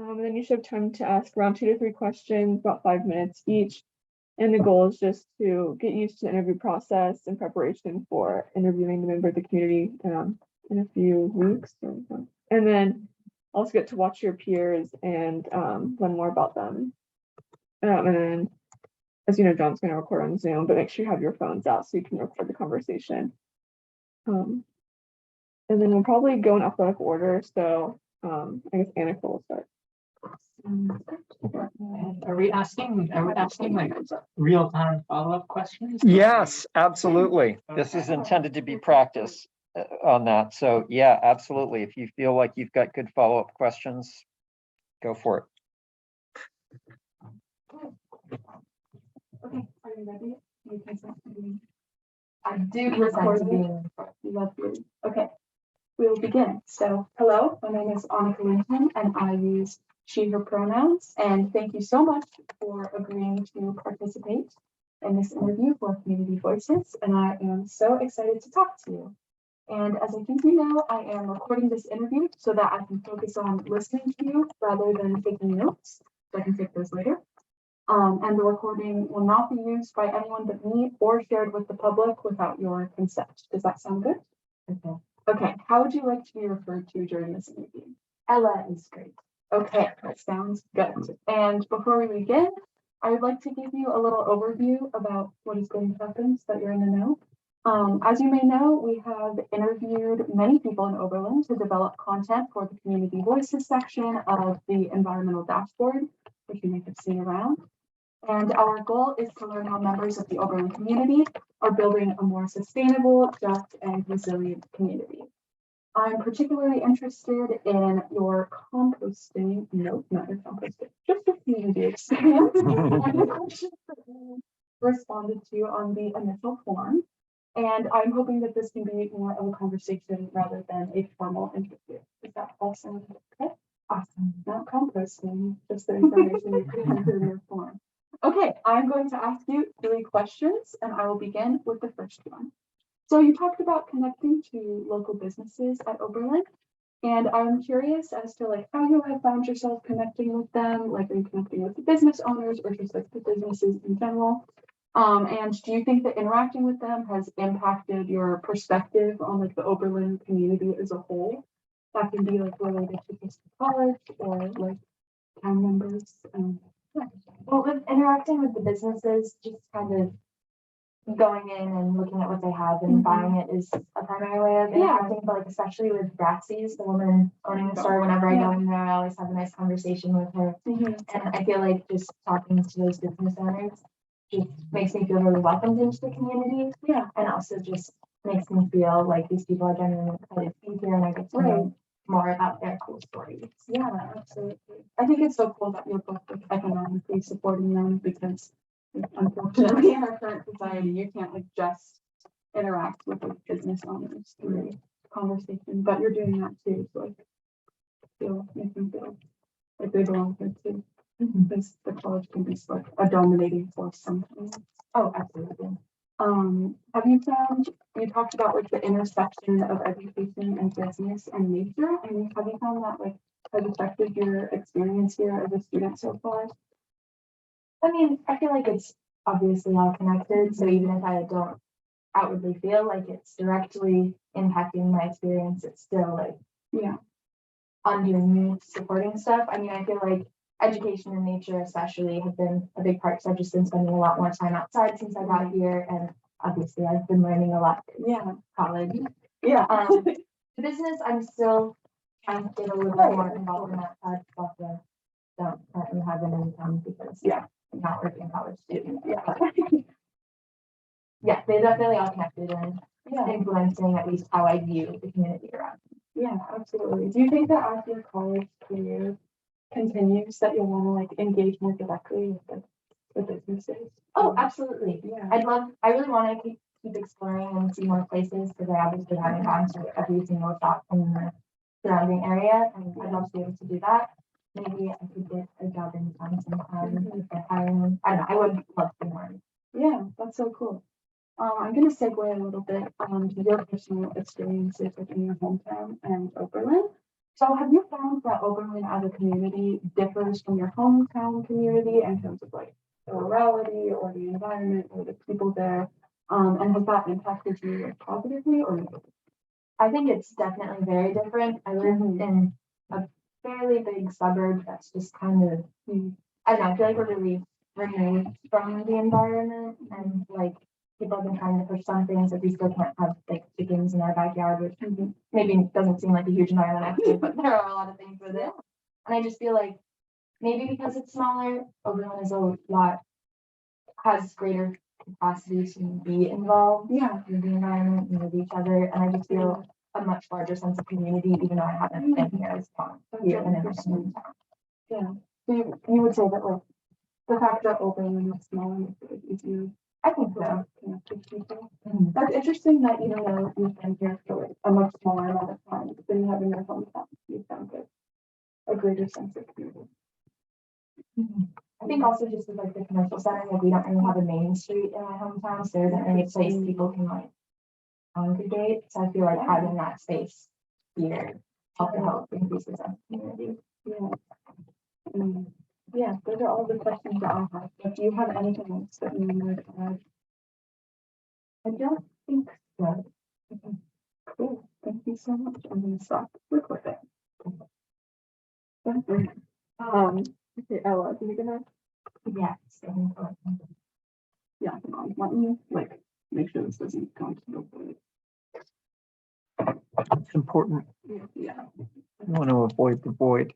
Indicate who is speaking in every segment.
Speaker 1: And then you should have time to ask around 2 to 3 questions, about 5 minutes each. And the goal is just to get used to the interview process in preparation for interviewing the member of the community in a few weeks. And then also get to watch your peers and learn more about them. And then, as you know, John's going to record on Zoom, but make sure you have your phones out so you can record the conversation. And then we'll probably go in alphabetical order. So I guess Annika will start.
Speaker 2: Are we asking like real-time follow-up questions?
Speaker 3: Yes, absolutely. This is intended to be practice on that. So yeah, absolutely. If you feel like you've got good follow-up questions, go for it.
Speaker 1: Okay, are you ready?
Speaker 4: I do record being lovely. Okay, we will begin. So, hello, my name is Annika Linton, and I use she, her pronouns. And thank you so much for agreeing to participate in this interview for Community Voices. And I am so excited to talk to you. And as I think you know, I am recording this interview so that I can focus on listening to you rather than taking notes. So I can take those later. And the recording will not be used by anyone but me or shared with the public without your consent. Does that sound good? Okay. Okay. How would you like to be referred to during this interview? Ella is great. Okay, that sounds good. And before we begin, I would like to give you a little overview about what is going to happen so that you're in the know. As you may know, we have interviewed many people in Oberlin to develop content for the Community Voices section of the environmental dashboard, which you may have seen around. And our goal is to learn how members of the Oberlin community are building a more sustainable, just, and resilient community. I'm particularly interested in your composting, no, not your composting, just your community experience and the questions that you responded to on the initial form. And I'm hoping that this can be more of a conversation rather than a formal interview. Is that all sound okay? Awesome. Not composting, just the information you put into your form. Okay, I'm going to ask you 3 questions, and I will begin with the first one. So you talked about connecting to local businesses at Oberlin, and I'm curious as to like how you have found yourself connecting with them. Like, are you connecting with the business owners or just like the businesses in general? And do you think that interacting with them has impacted your perspective on like the Oberlin community as a whole? That can be like related to just college or like town members.
Speaker 5: Yeah. Well, with interacting with the businesses, just kind of going in and looking at what they have and buying it is a primary way of interacting. But like especially with Braxy's, the woman owning the store, whenever I go in there, I always have a nice conversation with her. And I feel like just talking to those business owners just makes me feel really welcomed into the community. Yeah. And also just makes me feel like these people are genuinely excited to be here and I get to know more about their cool stories.
Speaker 4: Yeah, absolutely. I think it's so cool that you're both like economically supporting them because unfortunately in our current society you can't like just interact with like business owners through conversation, but you're doing that too. So like make them feel like they belong here too. Because the college can be like a dominating force sometimes.
Speaker 5: Oh, absolutely.
Speaker 4: Have you found, you talked about like the intersection of education and business and nature, and have you found that like has affected your experience here as a student so far?
Speaker 5: I mean, I feel like it's obviously all connected. So even if I don't outwardly feel like it's directly impacting my experience, it's still like, undoing me supporting stuff. I mean, I feel like education and nature especially have been a big part. So I've just been spending a lot more time outside since I got here. And obviously I've been learning a lot in college. The business, I'm still trying to get a little bit more involved in that side of stuff. I don't currently have an income because I'm not working college student. Yeah, they definitely all connected and influencing at least how I view the community around me.
Speaker 4: Yeah, absolutely. Do you think that as your college career continues that you'll want to like engage more directly with the businesses?
Speaker 5: Oh, absolutely. Yeah. I really want to keep exploring and see more places because I obviously haven't gone to every single shop in the surrounding area and I'd love to be able to do that. Maybe I could get a job in town sometime if they're hiring. I don't know, I would love to more.
Speaker 4: Yeah, that's so cool. I'm going to segue a little bit to your personal experiences within your hometown and Oberlin. So have you found that Oberlin as a community differs from your hometown community in terms of like the morality or the environment or the people there? And has that impacted you like, positively or negatively?
Speaker 5: I think it's definitely very different. I live in a fairly big suburb that's just kind of, I don't know, I feel like we're really removed from the environment and like people have been trying to push some things that we still can't have like chickens in our backyard, which maybe doesn't seem like a huge environment actually, but there are a lot of things with it. And I just feel like maybe because it's smaller, Oberlin is a lot, has greater capacity to be involved with the environment and with each other. And I just feel a much larger sense of community, even though I haven't been here as long here and in my hometown.
Speaker 4: Yeah. So you would say that like the fact that Oberlin is small makes it easier.
Speaker 5: I think so.
Speaker 4: To connect with people. That's interesting that even though you've been here for like a much smaller amount of time, than you have in your hometown, you found like a greater sense of community.
Speaker 5: I think also just with like the commercial center, like we don't really have a main street in my hometown, so there isn't really a place people can like congregate. So I feel like having that space here help increase the sense of community.
Speaker 4: Yeah, those are all the questions that I have. If you have anything else that you would add, I don't think so. Okay, cool. Thank you so much. I'm gonna stop recording. Okay, Ella, are you gonna?
Speaker 5: Yes.
Speaker 4: Yeah, come on. Let me like make sure this doesn't go into the void.
Speaker 3: It's important.
Speaker 4: Yeah.
Speaker 3: You want to avoid the void.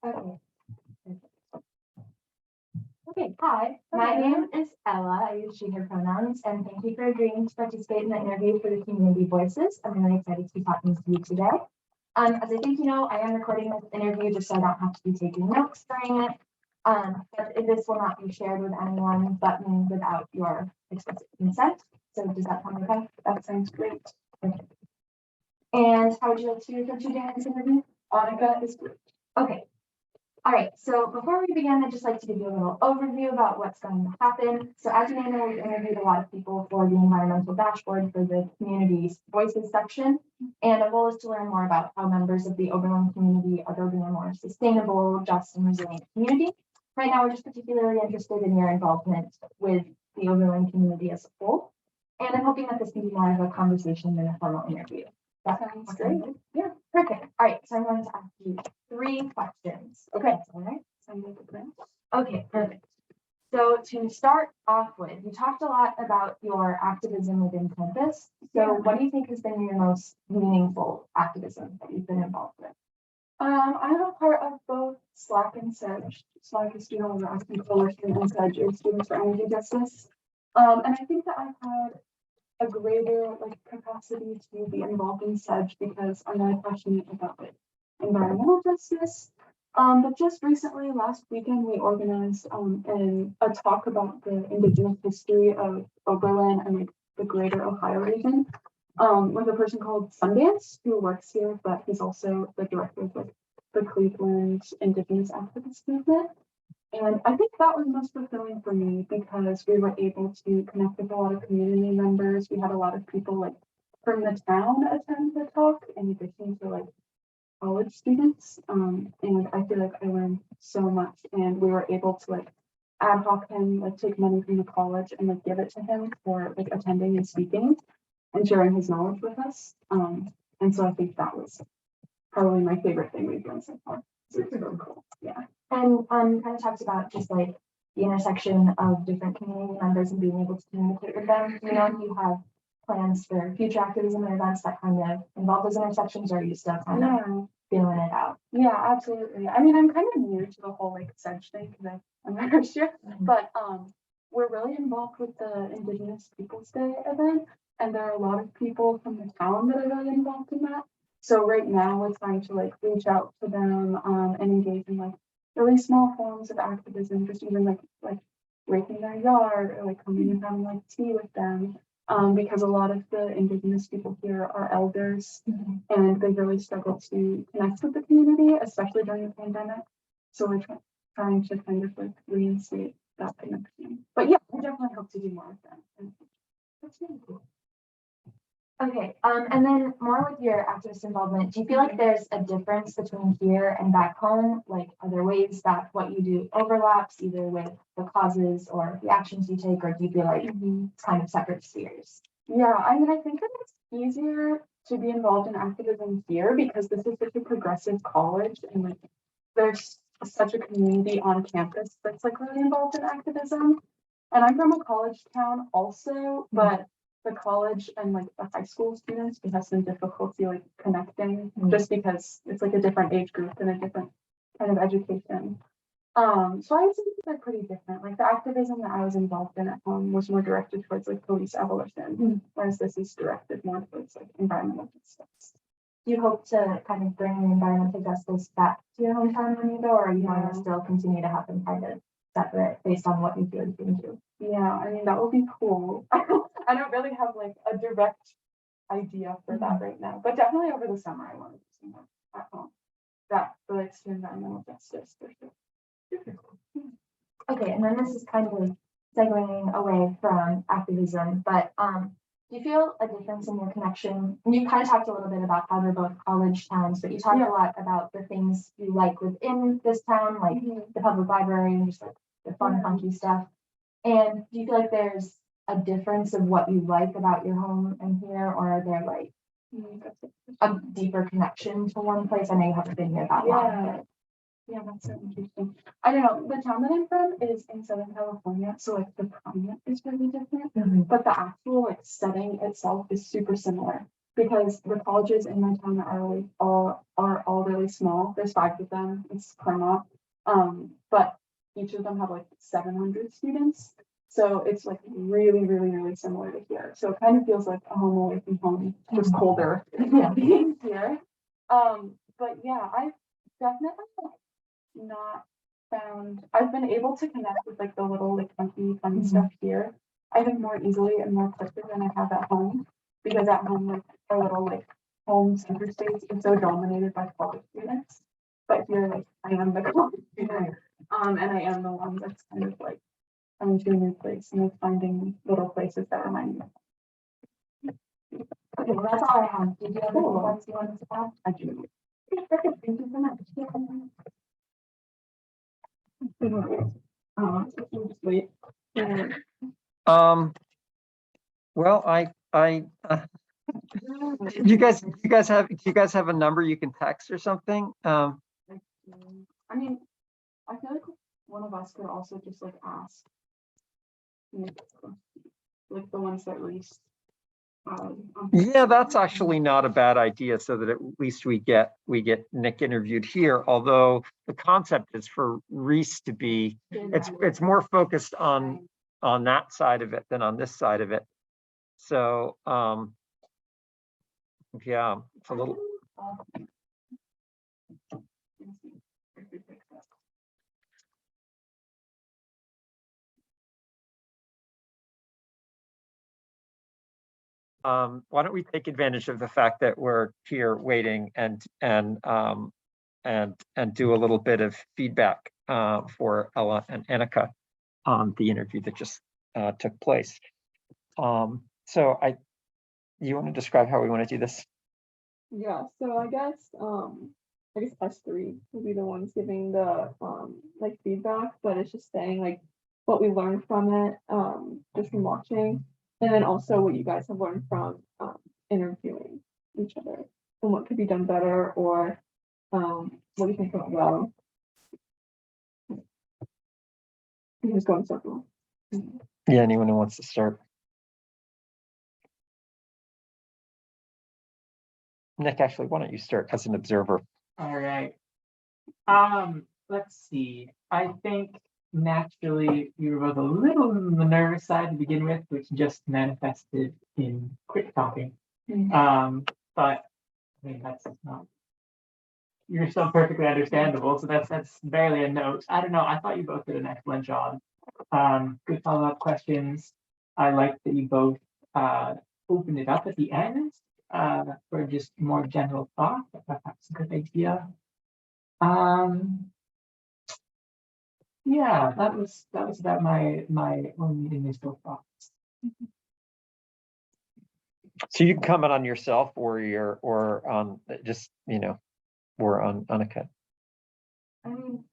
Speaker 5: Okay. Okay, hi, my name is Ella. I use she, her pronouns, and thank you for agreeing to participate in the interview for the Community Voices. I'm really excited to be talking to you today. As I think you know, I am recording this interview just so I don't have to be taking notes during it. But this will not be shared with anyone but me without your explicit consent. So does that sound okay?
Speaker 4: That sounds great.
Speaker 5: Okay. And how would you like to refer to during this interview?
Speaker 4: Annika is great.
Speaker 5: Okay. All right, so before we begin, I'd just like to give you a little overview about what's going to happen. So as you may know, we've interviewed a lot of people for the environmental dashboard for the community voices section. And our goal is to learn more about how members of the Oberlin community are building a more sustainable, just, and resilient community. Right now, we're just particularly interested in your involvement with the Oberlin community as a whole. And I'm hoping that this can be more of a conversation than a formal interview. That sounds great. Yeah, perfect. All right, so I'm going to ask you 3 questions.
Speaker 4: Okay.
Speaker 5: All right.
Speaker 4: Sounds like a plan.
Speaker 5: Okay, perfect. So to start off with, you talked a lot about your activism within campus. So what do you think has been your most meaningful activism that you've been involved with?
Speaker 4: I'm a part of both SLAC and SEDGE. SLAC is Student Organizing Coalition and SEDGE is Students for Energy Justice. And I think that I've had a greater like capacity to be involved in SEDGE because I'm really passionate about like environmental justice. But just recently, last weekend, we organized a talk about the Indigenous history of Oberlin and like the greater Ohio region with a person called Sundance who works here, but he's also the director of like the Cleveland Indigenous Activist Movement. And I think that was most fulfilling for me because we were able to connect with a lot of community members. We had a lot of people like from the town attend the talk in addition to like college students. And I feel like I learned so much and we were able to like ad hoc him, like take money from the college and like give it to him for like attending and speaking and sharing his knowledge with us. And so I think that was probably my favorite thing we've done so far. So it's really cool. Yeah.
Speaker 5: And kind of talks about just like the intersection of different community members and being able to communicate with them. You know, if you have plans for future activism and events that kind of involve those intersections, or are you still kind of feeling it out?
Speaker 4: Yeah, absolutely. I mean, I'm kind of new to the whole like SEDGE thing because I'm my first year, but we're really involved with the Indigenous Peoples Day event, and there are a lot of people from the town that are really involved in that. So right now we're trying to like reach out to them and engage in like really small forms of activism, just even like raking their yard or like coming and having like tea with them. Because a lot of the Indigenous people here are elders and they really struggle to connect with the community, especially during the pandemic. So we're trying to kind of like reinstate that connection. But yeah, I definitely hope to do more of that. And that's really cool.
Speaker 5: Okay, and then more with your activist involvement, do you feel like there's a difference between here and back home? Like, are there ways that what you do overlaps either with the causes or the actions you take, or do you feel like it's kind of separate spheres?
Speaker 4: Yeah, I mean, I think that it's easier to be involved in activism here because this is such a progressive college and like there's such a community on campus that's like really involved in activism. And I'm from a college town also, but the college and like the high school students, we have some difficulty like connecting just because it's like a different age group and a different kind of education. So I would say that they're pretty different. Like the activism that I was involved in at home was more directed towards like police abolition, whereas this is directed more towards like environmental justice.
Speaker 5: Do you hope to kind of bring environmental justice back to your hometown when you go, or are you want to still continue to have them kind of separate based on what you feel you can do?
Speaker 4: Yeah, I mean, that would be cool. I don't really have like a direct idea for that right now, but definitely over the summer, I want to do some work at home that relates to environmental justice for sure.
Speaker 5: Okay, and then this is kind of like segueing away from activism, but do you feel a difference in your connection? And you kind of talked a little bit about how they're both college towns, but you talked a lot about the things you like within this town, like the public library and just like the fun, funky stuff. And do you feel like there's a difference of what you like about your home and here, or are there like a deeper connection to one place? I know you haven't been here that long, but
Speaker 4: Yeah, that's so interesting. I don't know. The town that I'm from is in Southern California, so like the climate is really different, but the actual like setting itself is super similar because the colleges in my town are all really small. There's 5 of them. It's Claremont, but each of them have like 700 students. So it's like really, really, really similar to here. So it kind of feels like a home away from home, just colder
Speaker 5: Yeah.
Speaker 4: being here. But yeah, I've definitely not found I've been able to connect with like the little like funny stuff here. I think more easily and more quickly than I have at home because at home like our little like home center space is so dominated by college students. But here like I am the college student. And I am the one that's kind of like coming to a new place and like finding little places that remind me.
Speaker 5: okay, well, that's all I have. Did you have any ones you wanted to add?
Speaker 4: I do.
Speaker 5: Okay, perfect. Thank you so much.
Speaker 4: Just wait.
Speaker 3: Well, do you guys have a number you can text or something?
Speaker 4: I mean, I feel like one of us could also just like ask. Like the ones that least.
Speaker 3: Yeah, that's actually not a bad idea, so that at least we get Nick interviewed here, although the concept is for Reese to be, it's more focused on that side of it than on this side of it. So yeah, it's a little. Why don't we take advantage of the fact that we're here waiting and do a little bit of feedback for Ella and Annika on the interview that just took place. So you want to describe how we want to do this?
Speaker 1: Yeah, so I guess us 3 will be the ones giving the like feedback, but it's just saying like what we learned from it, just from watching, and then also what you guys have learned from interviewing each other and what could be done better, or what you think went well. You just go in circle.
Speaker 3: Yeah, anyone who wants to start. Nick, actually, why don't you start as an observer?
Speaker 2: All right. Let's see. I think naturally you were both a little on the nervous side to begin with, which just manifested in quick talking. But I mean that's not. You're so perfectly understandable, so that's barely a note. I don't know. I thought you both did an excellent job. Good follow-up questions. I like that you both opened it up at the end for just more general thought. I thought that's a good idea. Yeah, that was about my only initial thoughts.
Speaker 3: So you can comment on yourself or on just, or on Annika.
Speaker 5: I mean,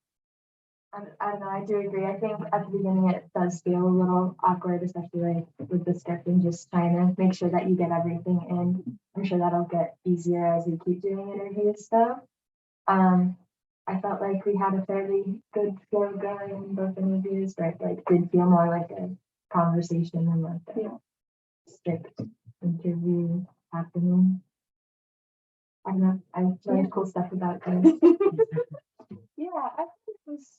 Speaker 5: I don't know, I do agree. I think at the beginning it does feel a little awkward, especially like with the script and just trying to make sure that you get everything in. I'm sure that'll get easier as we keep doing interviews stuff. I felt like we had a fairly good flow going in both interviews, but like did feel more like a conversation than like a strict interview happening. I don't know. I learned cool stuff about it.
Speaker 4: Yeah, I think it was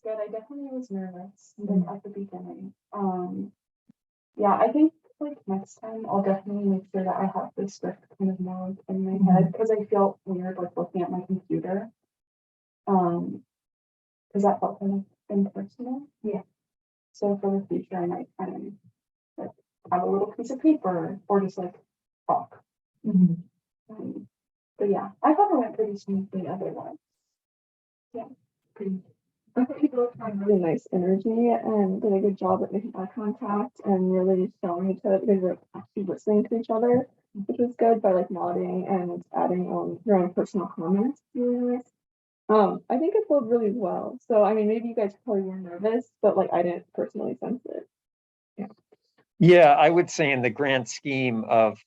Speaker 4: good. I definitely was nervous like, at the beginning. Yeah, I think like next time I'll definitely make sure that I have the script kind of more in my head because I feel weird like looking at my computer. Because that felt kind of impersonal. Yeah. So for the future, I might kind of like have a little piece of paper or just like talk. But yeah, I thought it went pretty smoothly otherwise. Yeah, pretty.
Speaker 1: I think you both had really nice energy and did a good job at making eye contact and really showing each other that they were actually listening to each other, which was good by like nodding and adding your own personal comments. Really nice. I think it flowed really well. So I mean, maybe you guys probably were nervous, but like I didn't personally sense it.
Speaker 3: Yeah, I would say in the grand scheme of,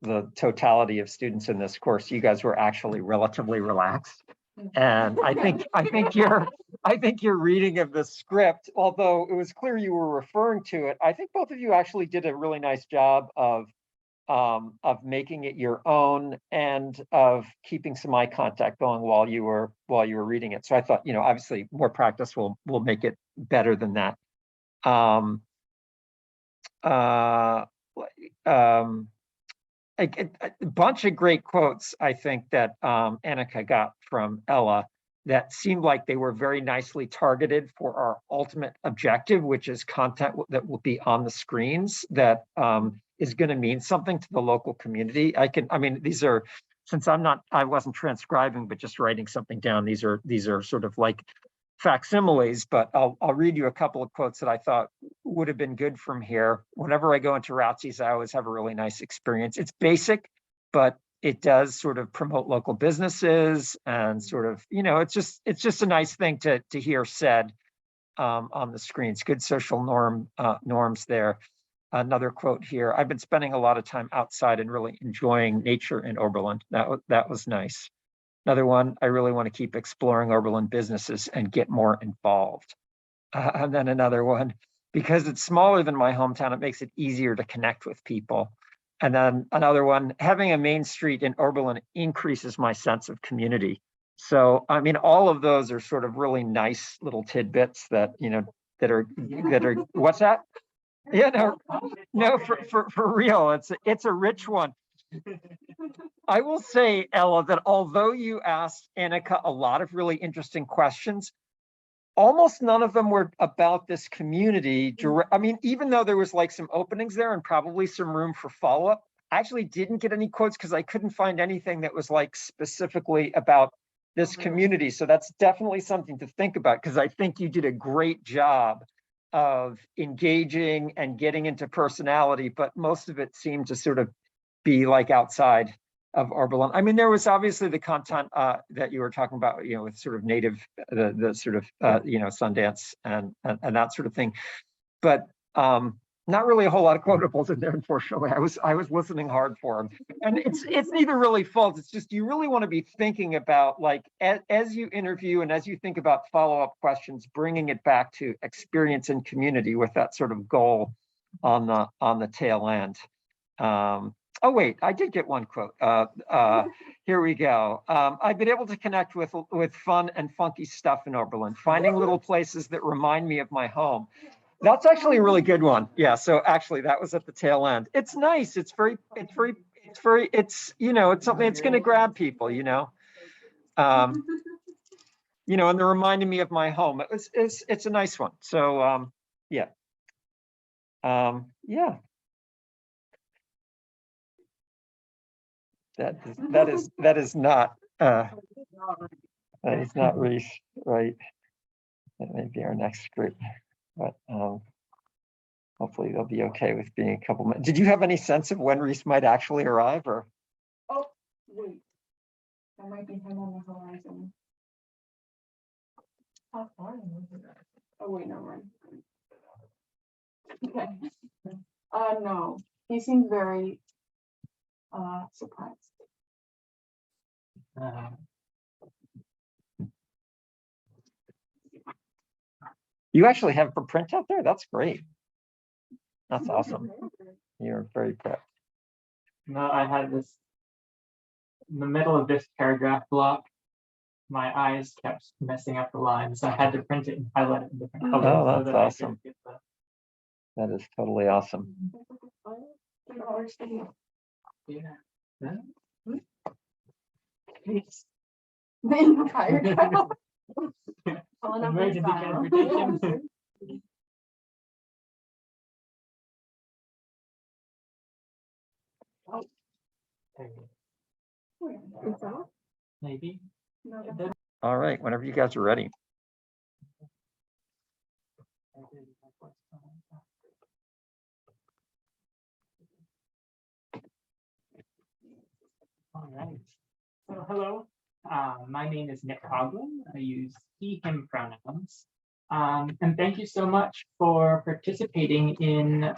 Speaker 3: the totality of students in this course, you guys were actually relatively relaxed. And I think your reading of the script, although it was clear you were referring to it, I think both of you actually did a really nice job of making it your own and of keeping some eye contact going while you were reading it. So I thought, obviously more practice will make it better than that. A bunch of great quotes, I think, that Annika got from Ella that seemed like they were very nicely targeted for our ultimate objective, which is content that will be on the screens that is going to mean something to the local community. These are, since I wasn't transcribing, but just writing something down, these are sort of like facsimiles, but I'll read you a couple of quotes that I thought would have been good from here. Whenever I go into ROTCs, I always have a really nice experience. It's basic, but it does sort of promote local businesses and sort of, it's just a nice thing to hear said on the screens. Good social norms there. Another quote here: I've been spending a lot of time outside and really enjoying nature in Oberlin. That was nice. Another one: I really want to keep exploring Oberlin businesses and get more involved. And then another one: because it's smaller than my hometown, it makes it easier to connect with people. And then another one: having a main street in Oberlin increases my sense of community. So, all of those are sort of really nice little tidbits that, that are, what's that? Yeah, no, for real, it's a rich one. I will say, Ella, that although you asked Annika a lot of really interesting questions, almost none of them were about this community. Even though there was like some openings there and probably some room for follow-up, I actually didn't get any quotes because I couldn't find anything that was like specifically about this community. So that's definitely something to think about, because I think you did a great job of engaging and getting into personality, but most of it seemed to sort of be like outside of Oberlin. There was obviously the content that you were talking about, with sort of native, the sort of, Sundance and that sort of thing, but not really a whole lot of quotables in there, unfortunately. I was listening hard for them, and it's neither really false. It's just you really want to be thinking about, like, as you interview and as you think about follow-up questions, bringing it back to experience and community with that sort of goal on the tail end. Oh, wait, I did get one quote. Here we go. I've been able to connect with fun and funky stuff in Oberlin, finding little places that remind me of my home. That's actually a really good one. Yeah, so actually that was at the tail end. It's nice. It's something that's going to grab people, and they're reminding me of my home. It's a nice one. So, yeah. Yeah. That is not Reese, right? That may be our next group, but Hopefully they'll be okay with being a couple minutes. Did you have any sense of when Reese might actually arrive or?
Speaker 4: Oh, wait. That might be him on the horizon.
Speaker 5: How far is it?
Speaker 4: Oh, wait, never mind. Okay. No, he seemed very, surprised.
Speaker 3: You actually have a printout there? That's great. That's awesome. You're very prepped.
Speaker 2: No, I had this in the middle of this paragraph block. My eyes kept messing up the lines. I had to print it and highlight it in different colors.
Speaker 3: Oh,
Speaker 2: so
Speaker 3: that's
Speaker 2: that I could
Speaker 3: awesome.
Speaker 2: get the-
Speaker 3: That is totally awesome.
Speaker 2: Yeah.
Speaker 4: The entire crowd. Pulling up
Speaker 2: Emergency
Speaker 4: his file.
Speaker 2: transportation. There you go. Maybe.
Speaker 4: No,
Speaker 2: It doesn't-
Speaker 3: All right, whenever you guys are ready.
Speaker 2: All right. So hello, my name is Nick Coughlin. I use he, him pronouns. And thank you so much for participating in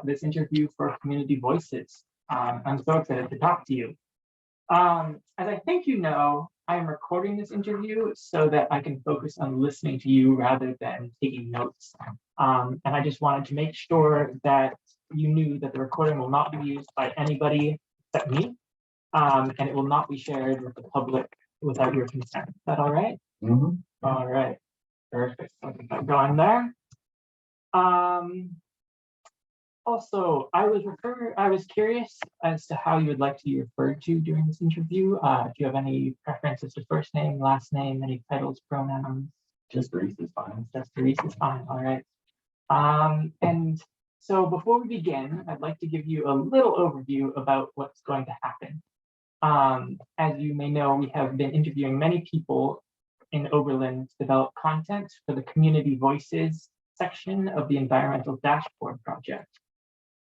Speaker 2: this interview for Community Voices. I'm so excited to talk to you. As I think you know, I am recording this interview so that I can focus on listening to you rather than taking notes. And I just wanted to make sure that you knew that the recording will not be used by anybody except me. And it will not be shared with the public without your consent. Is that all right? All right. Perfect. I'll get that going there. Also, I was curious as to how you would like to be referred to during this interview. Do you have any preferences to first name, last name, any titles, pronouns?
Speaker 6: Just Reese is fine.
Speaker 2: Just Reese is fine. All right. And so before we begin, I'd like to give you a little overview about what's going to happen. As you may know, we have been interviewing many people in Oberlin to develop content for the Community Voices section of the Environmental Dashboard project.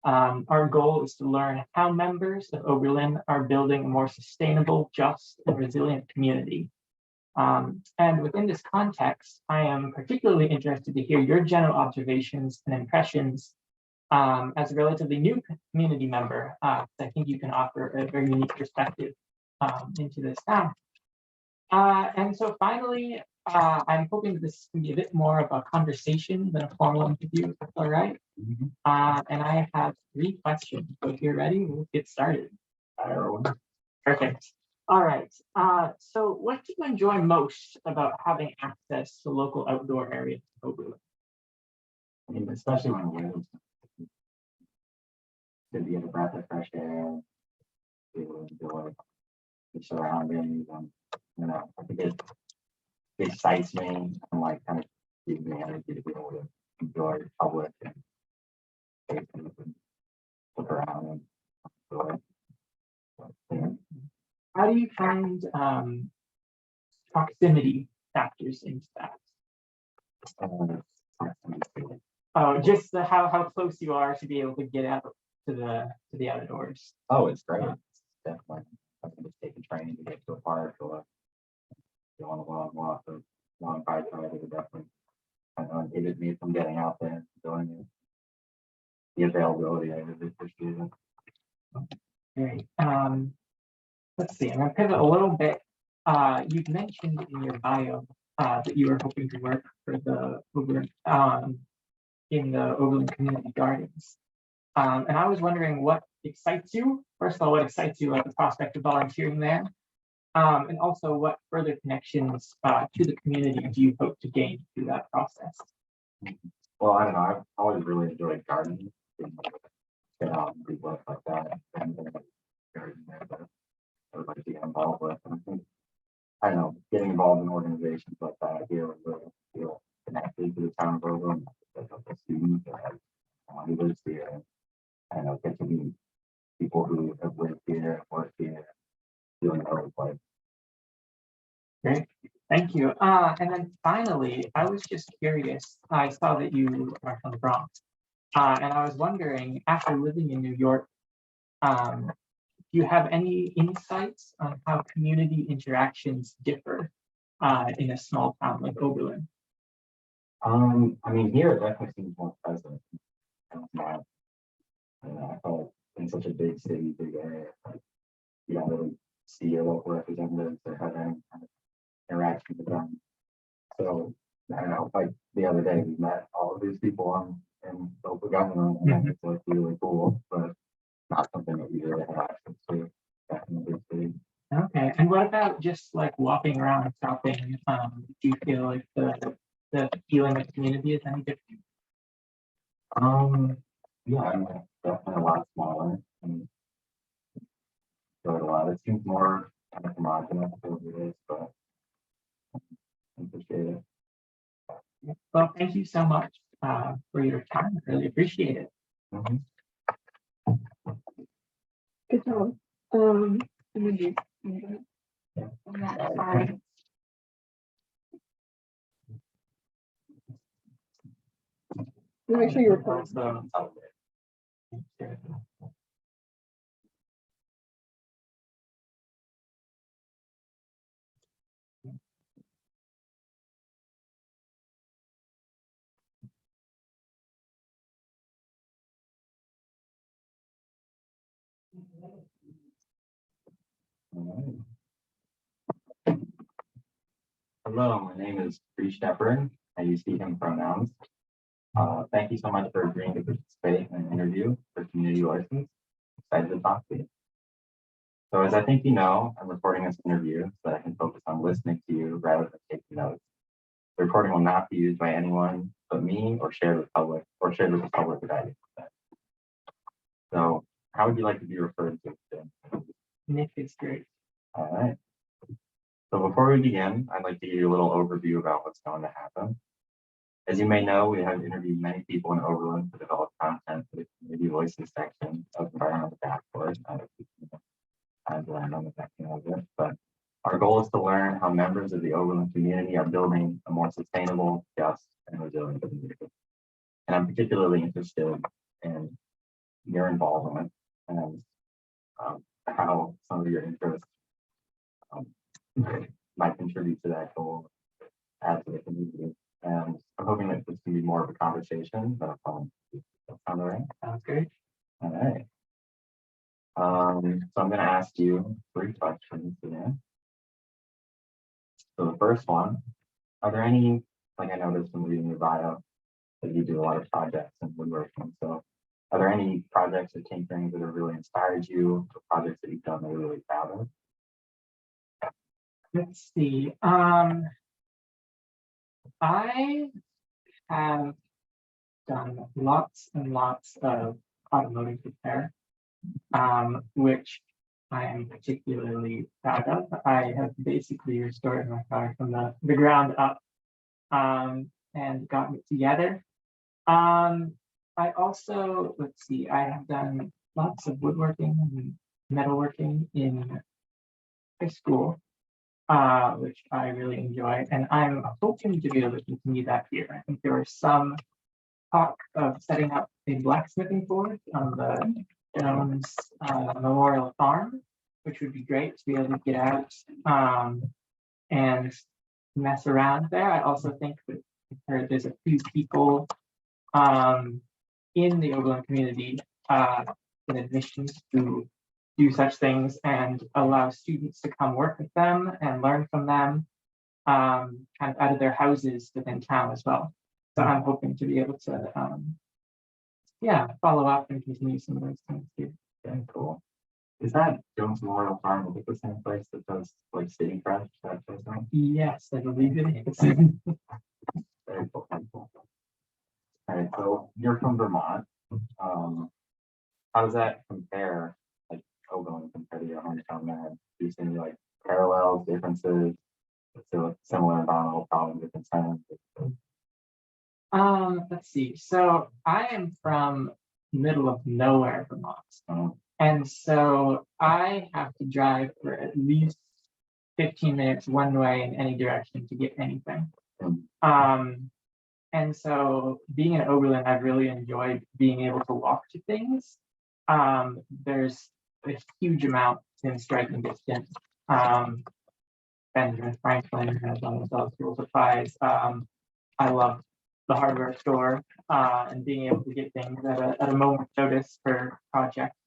Speaker 2: Our goal is to learn how members of Oberlin are building a more sustainable, just, and resilient community. And within this context, I am particularly interested to hear your general observations and impressions as a relatively new community member. I think you can offer a very unique perspective into this now. And so finally, I'm hoping that this can be a bit more of a conversation than a formal interview, if that's all right. And I have 3 questions. So if you're ready, we'll get started. Perfect. All right. So what do you enjoy most about having access to local outdoor areas in Oberlin?
Speaker 6: I mean, especially when we're to be in a breath of fresh air, be able to enjoy the surroundings, and I think it excites me and like kind of gives me energy to be able to enjoy public and spaces and look around and enjoy it. So, yeah.
Speaker 2: How do you find proximity factors into that? Oh, just how close you are to be able to get out to the outdoors.
Speaker 6: Oh, it's great. It's definitely. I can just take a train to get to a park or go on a long walk or long bike ride. It would definitely inhibit me from getting out there and doing it. The availability, I really appreciate it.
Speaker 2: Great. Let's see. I'm gonna pivot a little bit. You've mentioned in your bio that you were hoping to work for the Oberlin in the Oberlin Community Gardens. And I was wondering what excites you. First of all, what excites you about the prospect of volunteering there? And also what further connections to the community do you hope to gain through that process?
Speaker 6: Well, I don't know. I've always really enjoyed gardening. Get out and do work like that. And garden there that I would like to get involved with. And I think, I don't know, getting involved in organizations like that, I really feel connected to the town of Oberlin. Like a student that has someone who lives here. And I don't know, get to meet people who have lived here, worked here, feeling know like.
Speaker 2: Great, thank you. And then finally, I was just curious. I saw that you are from the Bronx. And I was wondering, after living in New York, do you have any insights on how community interactions differ in a small town like Oberlin?
Speaker 6: I mean, here it definitely seems more present. It's not, I felt in such a big city, big area, like, you don't really see your local representatives or have any kind of interaction with them. So I don't know, like the other day, we met all of these people in local government, and it's like really cool, but not something that we really have access to back in the big city.
Speaker 2: Okay, and what about just like walking around shopping? Do you feel like the feeling of community is any different?
Speaker 6: Yeah, I mean, definitely a lot smaller and so a lot. It seems more kind of homogenous than it is, but I appreciate it.
Speaker 2: Well, thank you so much for your time. I really appreciate it.
Speaker 6: Mhm.
Speaker 1: Good job. And then you.
Speaker 4: Sorry.
Speaker 1: Make sure you record.
Speaker 6: All right. Hello, my name is Bree Shepard. I use he, him pronouns. Thank you so much for agreeing to participate in an interview for community license. Excited to talk to you. So as I think you know, I'm recording this interview so that I can focus on listening to you rather than taking notes. The recording will not be used by anyone but me or shared with public or shared with the public without your consent. So how would you like to be referred to today?
Speaker 2: Nick is great.
Speaker 6: All right. So before we begin, I'd like to give you a little overview about what's going to happen. As you may know, we have interviewed many people in Oberlin to develop content for the community voices section of Environmental Task Force. I've learned on the section of it, but our goal is to learn how members of the Oberlin community are building a more sustainable, just, and resilient community. And I'm particularly interested in your involvement and how some of your interests might contribute to that goal as a community. And I'm hoping that this can be more of a conversation than a phone. That sound all right?
Speaker 2: Sounds great.
Speaker 6: All right. So I'm going to ask you 3 questions today. So the first one, are there any, like I noticed from reading your bio, that you do a lot of projects and woodworking. So are there any projects or tinkering that have really inspired you, or projects that you've done that you're really proud of?
Speaker 2: Let's see. I have done lots and lots of automotive repair, which I am particularly proud of. I have basically restored my car from the ground up and gotten it together. I also, let's see, I have done lots of woodworking and metalworking in high school, which I really enjoy, and I'm hoping to be able to continue that here. I think there was some talk of setting up a blacksmithing forge on the Jones Memorial Farm, which would be great to be able to get out and mess around there. I also think that there's a few people in the Oberlin community in admissions to do such things and allow students to come work with them and learn from them kind of out of their houses within town as well. So I'm hoping to be able to follow up and continue some of those things too.
Speaker 6: Very cool. Is that Jones Memorial Farm the same place that does like City Fresh, that sort of thing?
Speaker 2: Yes, I believe it is.
Speaker 6: Very cool. Very cool. All right, so you're from Vermont. How does that compare, like Oberlin compared to your hometown man? Do you see any like parallels, differences, similar environmental problems or concerns?
Speaker 2: Let's see. So I am from middle of nowhere, Vermont. And so I have to drive for at least 15 minutes one way in any direction to get anything. And so being in Oberlin, I've really enjoyed being able to walk to things. There's a huge amount in striking distance. Benjamin Franklin has one of those school supplies. I love the hardware store and being able to get things at a moment's notice for projects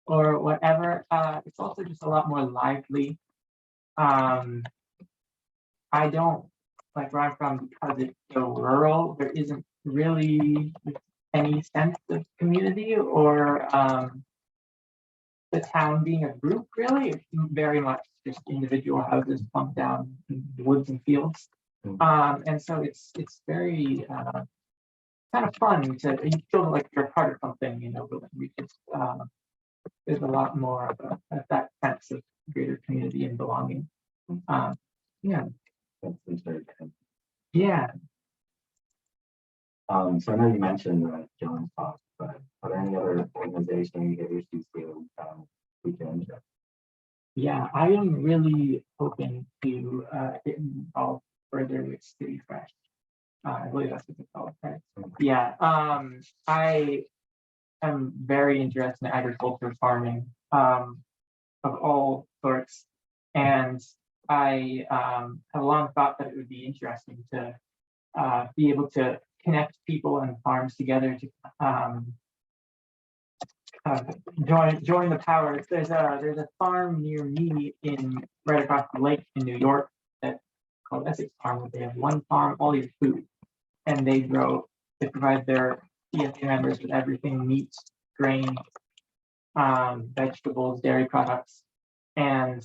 Speaker 2: or whatever. It's also just a lot more lively. I don't like where I'm from because it's so rural. There isn't really any sense of community or the town being a group. Really, it's very much just individual houses plunked down in the woods and fields. And so it's very kind of fun to you feel like you're part of something, you know. But we just there's a lot more of that sense of greater community and belonging. Yeah.
Speaker 6: That's very good.
Speaker 2: Yeah.
Speaker 6: So I know you mentioned Jones Talk, but are there any other organizations that you feel we can?
Speaker 2: Yeah, I am really hoping to get involved further with City Fresh. I believe that's what it's called, right? Yeah. I am very interested in agriculture, farming, of all sorts, and I have long thought that it would be interesting to be able to connect people and farms together to join the powers. There's a farm near me right across the lake in New York that's called Essex Farm, where they have one farm, all your food, and they provide their CSA members with everything: meat, grain, vegetables, dairy products, and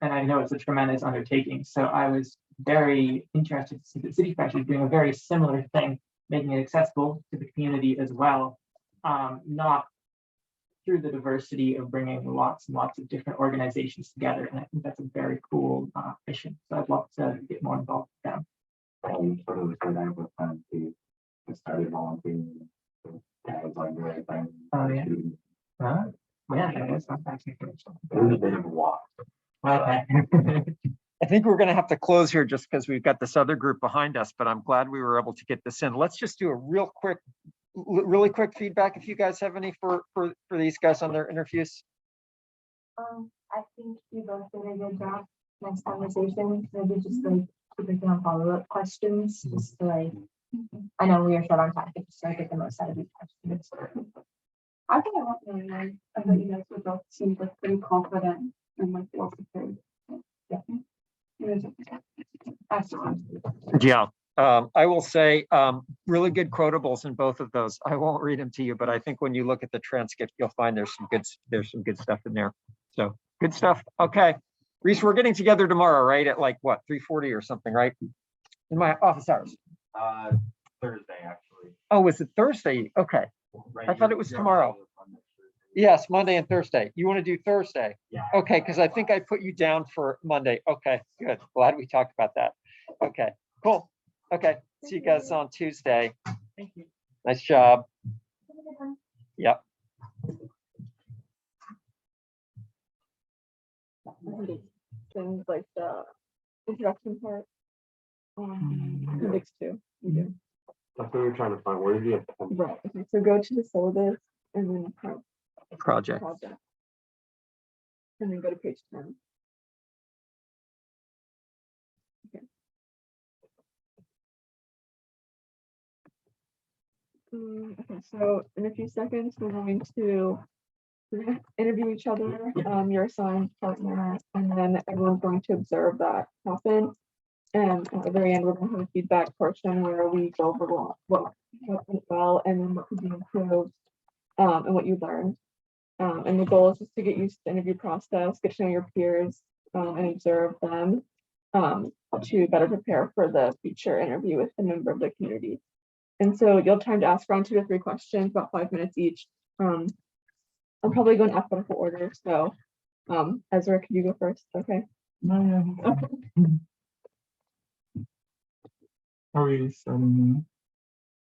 Speaker 2: I know it's a tremendous undertaking. So I was very interested to see that City Fresh is doing a very similar thing, making it accessible to the community as well. Not through the diversity of bringing lots and lots of different organizations together. And I think that's a very cool mission. So I'd love to get more involved with them.
Speaker 6: Sort of said I was trying to started volunteering. That was like great thing.
Speaker 2: Oh yeah. Yeah, that was fantastic.
Speaker 6: It was a bit of a walk.
Speaker 2: Okay.
Speaker 3: I think we're going to have to close here just because we've got this other group behind us, but I'm glad we were able to get this in. Let's just do a really quick feedback if you guys have any for these guys on their interviews.
Speaker 5: I think you both did a good job. Nice conversation. Maybe just like keeping on follow-up questions, just to like. I know we are short on time, but just to get the most out of these questions.
Speaker 4: I think I went really well. I thought you guys were both seemed like pretty confident and like well prepared. Yeah. Excellent.
Speaker 3: Yeah. I will say really good quotables in both of those. I won't read them to you, but I think when you look at the transcript, you'll find there's some good stuff in there. So good stuff. Okay. Reese, we're getting together tomorrow, right? At like what, 3:40 or something, right? In my office hours.
Speaker 6: Thursday, actually.
Speaker 3: Oh, is it Thursday? Okay.
Speaker 6: Right,
Speaker 3: I thought it was tomorrow. Yes, Monday and Thursday. You want to do Thursday?
Speaker 6: Yeah.
Speaker 3: Okay, because I think I put you down for Monday. Okay, good. Glad we talked about that. Okay, cool. Okay, see you guys on Tuesday.
Speaker 2: Thank you.
Speaker 3: Nice job. Yep.
Speaker 1: Things like the introduction part. Appendix 2. You do.
Speaker 6: That's what we were trying to find. Where did you have?
Speaker 1: Right. Okay, so go to the syllabus and then
Speaker 3: Project.
Speaker 1: And then go to page 10. Okay. Okay, so in a few seconds, we're going to interview each other, your assigned partner, and then everyone's going to observe that happen. And at the very end, we're going to have a feedback portion where we go over what went well and then what could be improved, and what you learned. And the goal is just to get used to the interview process, get to know your peers, and observe them, to better prepare for the future interview with a member of the community. And so you'll have time to ask around 2 to 3 questions, about 5 minutes each. I'm probably going alphabetical order, so Ezra, could you go first? Okay. Okay.
Speaker 2: Are we starting?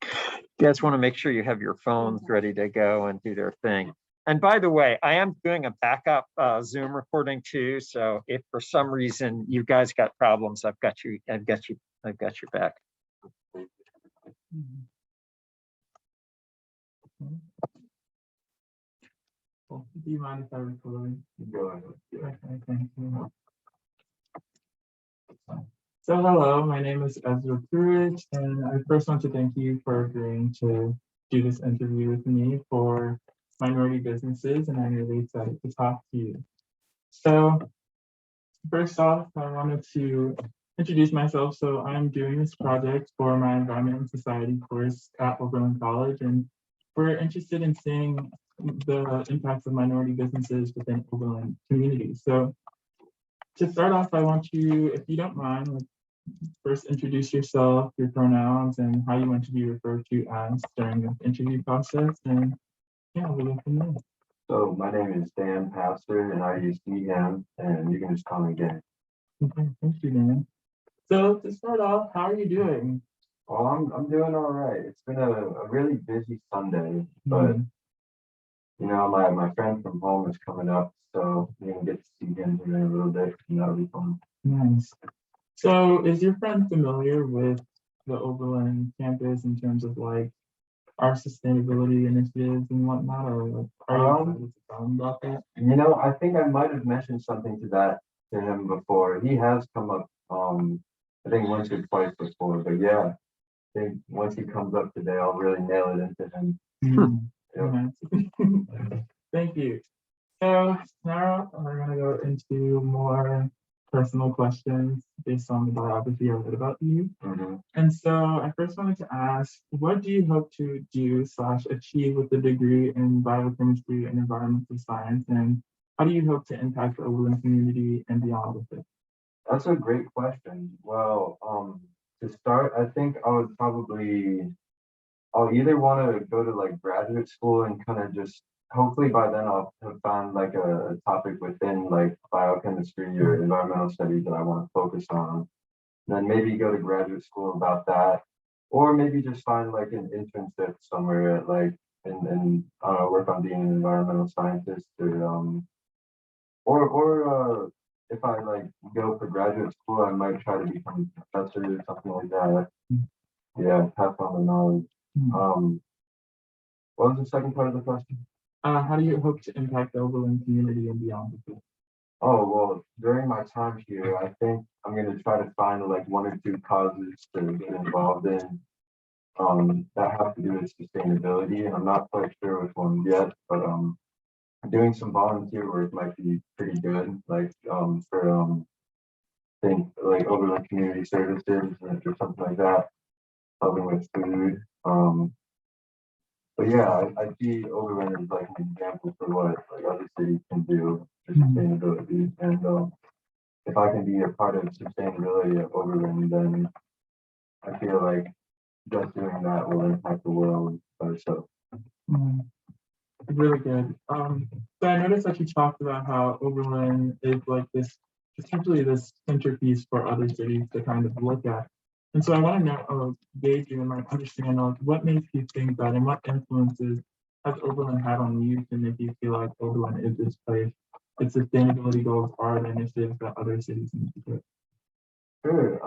Speaker 3: You guys want to make sure you have your phones ready to go and do their thing. And by the way, I am doing a backup Zoom recording too. So if for some reason you guys got problems, I've got you I've got your back.
Speaker 7: Cool. Do you mind if I record?
Speaker 6: Go ahead.
Speaker 7: Okay, thank you. So hello, my name is Ezra Pruitt, and I first want to thank you for agreeing to do this interview with me for minority businesses, and I'm really excited to talk to you. So first off, I wanted to introduce myself. So I'm doing this project for my Environment and Society course at Oberlin College, and we're interested in seeing the impacts of minority businesses within Oberlin communities. So to start off, I want you, if you don't mind, like, first introduce yourself, your pronouns, and how you want to be referred to as during the interview process. And yeah, we'll go from there.
Speaker 6: So my name is Dan Pastor and I use he, him, and you can just call me Dan.
Speaker 7: Okay, thank you, Dan. So to start off, how are you doing?
Speaker 6: Well, I'm doing all right. It's been a really busy Sunday, but you know, my friend from home is coming up, so we can get to see him here in a little bit, and that'll be fun.
Speaker 7: Nice. So is your friend familiar with the Oberlin campus in terms of like our sustainability initiatives and whatnot, or like, are you excited to tell him about that?
Speaker 6: You know, I think I might have mentioned something to him before. He has come up, I think once or twice before, but yeah, I think once he comes up today, I'll really nail it into him. Yeah.
Speaker 7: Nice. Thank you. So now we're gonna go into more personal questions based on the biography I read about you.
Speaker 6: Mhm.
Speaker 7: And so I first wanted to ask, what do you hope to do / achieve with the degree in biochemistry and environmental science? And how do you hope to impact the Oberlin community and beyond with it?
Speaker 6: That's a great question. Well, to start, I think I'll either want to go to like graduate school and kind of just hopefully by then I'll have found like a topic within like biochemistry or environmental studies that I want to focus on. Then maybe go to graduate school about that, or maybe just find like an internship somewhere at like and work on being an environmental scientist or if I like go for graduate school, I might try to become a professor or something like that. Yeah, pass on the knowledge. What was the second part of the question?
Speaker 7: How do you hope to impact the Oberlin community and beyond with it?
Speaker 6: Oh, well, during my time here, I think I'm going to try to find like one or two causes to get involved in that have to do with sustainability. And I'm not quite sure which one yet, but doing some volunteer work might be pretty good, like for think like Overland Community Services or something like that, helping with food. But yeah, I see Overland as like an example for what like other cities can do for sustainability. And if I can be a part of sustainability at Overland, then I feel like just doing that will impact the world or so.
Speaker 7: Really good. So I noticed that you talked about how Oberlin is like this, essentially this centerpiece for other cities to kind of look at. And so I want to know, gauge you and like understand like what makes you think that and what influences has Oberlin had on you to make you feel like Oberlin is this place, its sustainability goals are the initiatives that other cities need to do.
Speaker 6: Sure.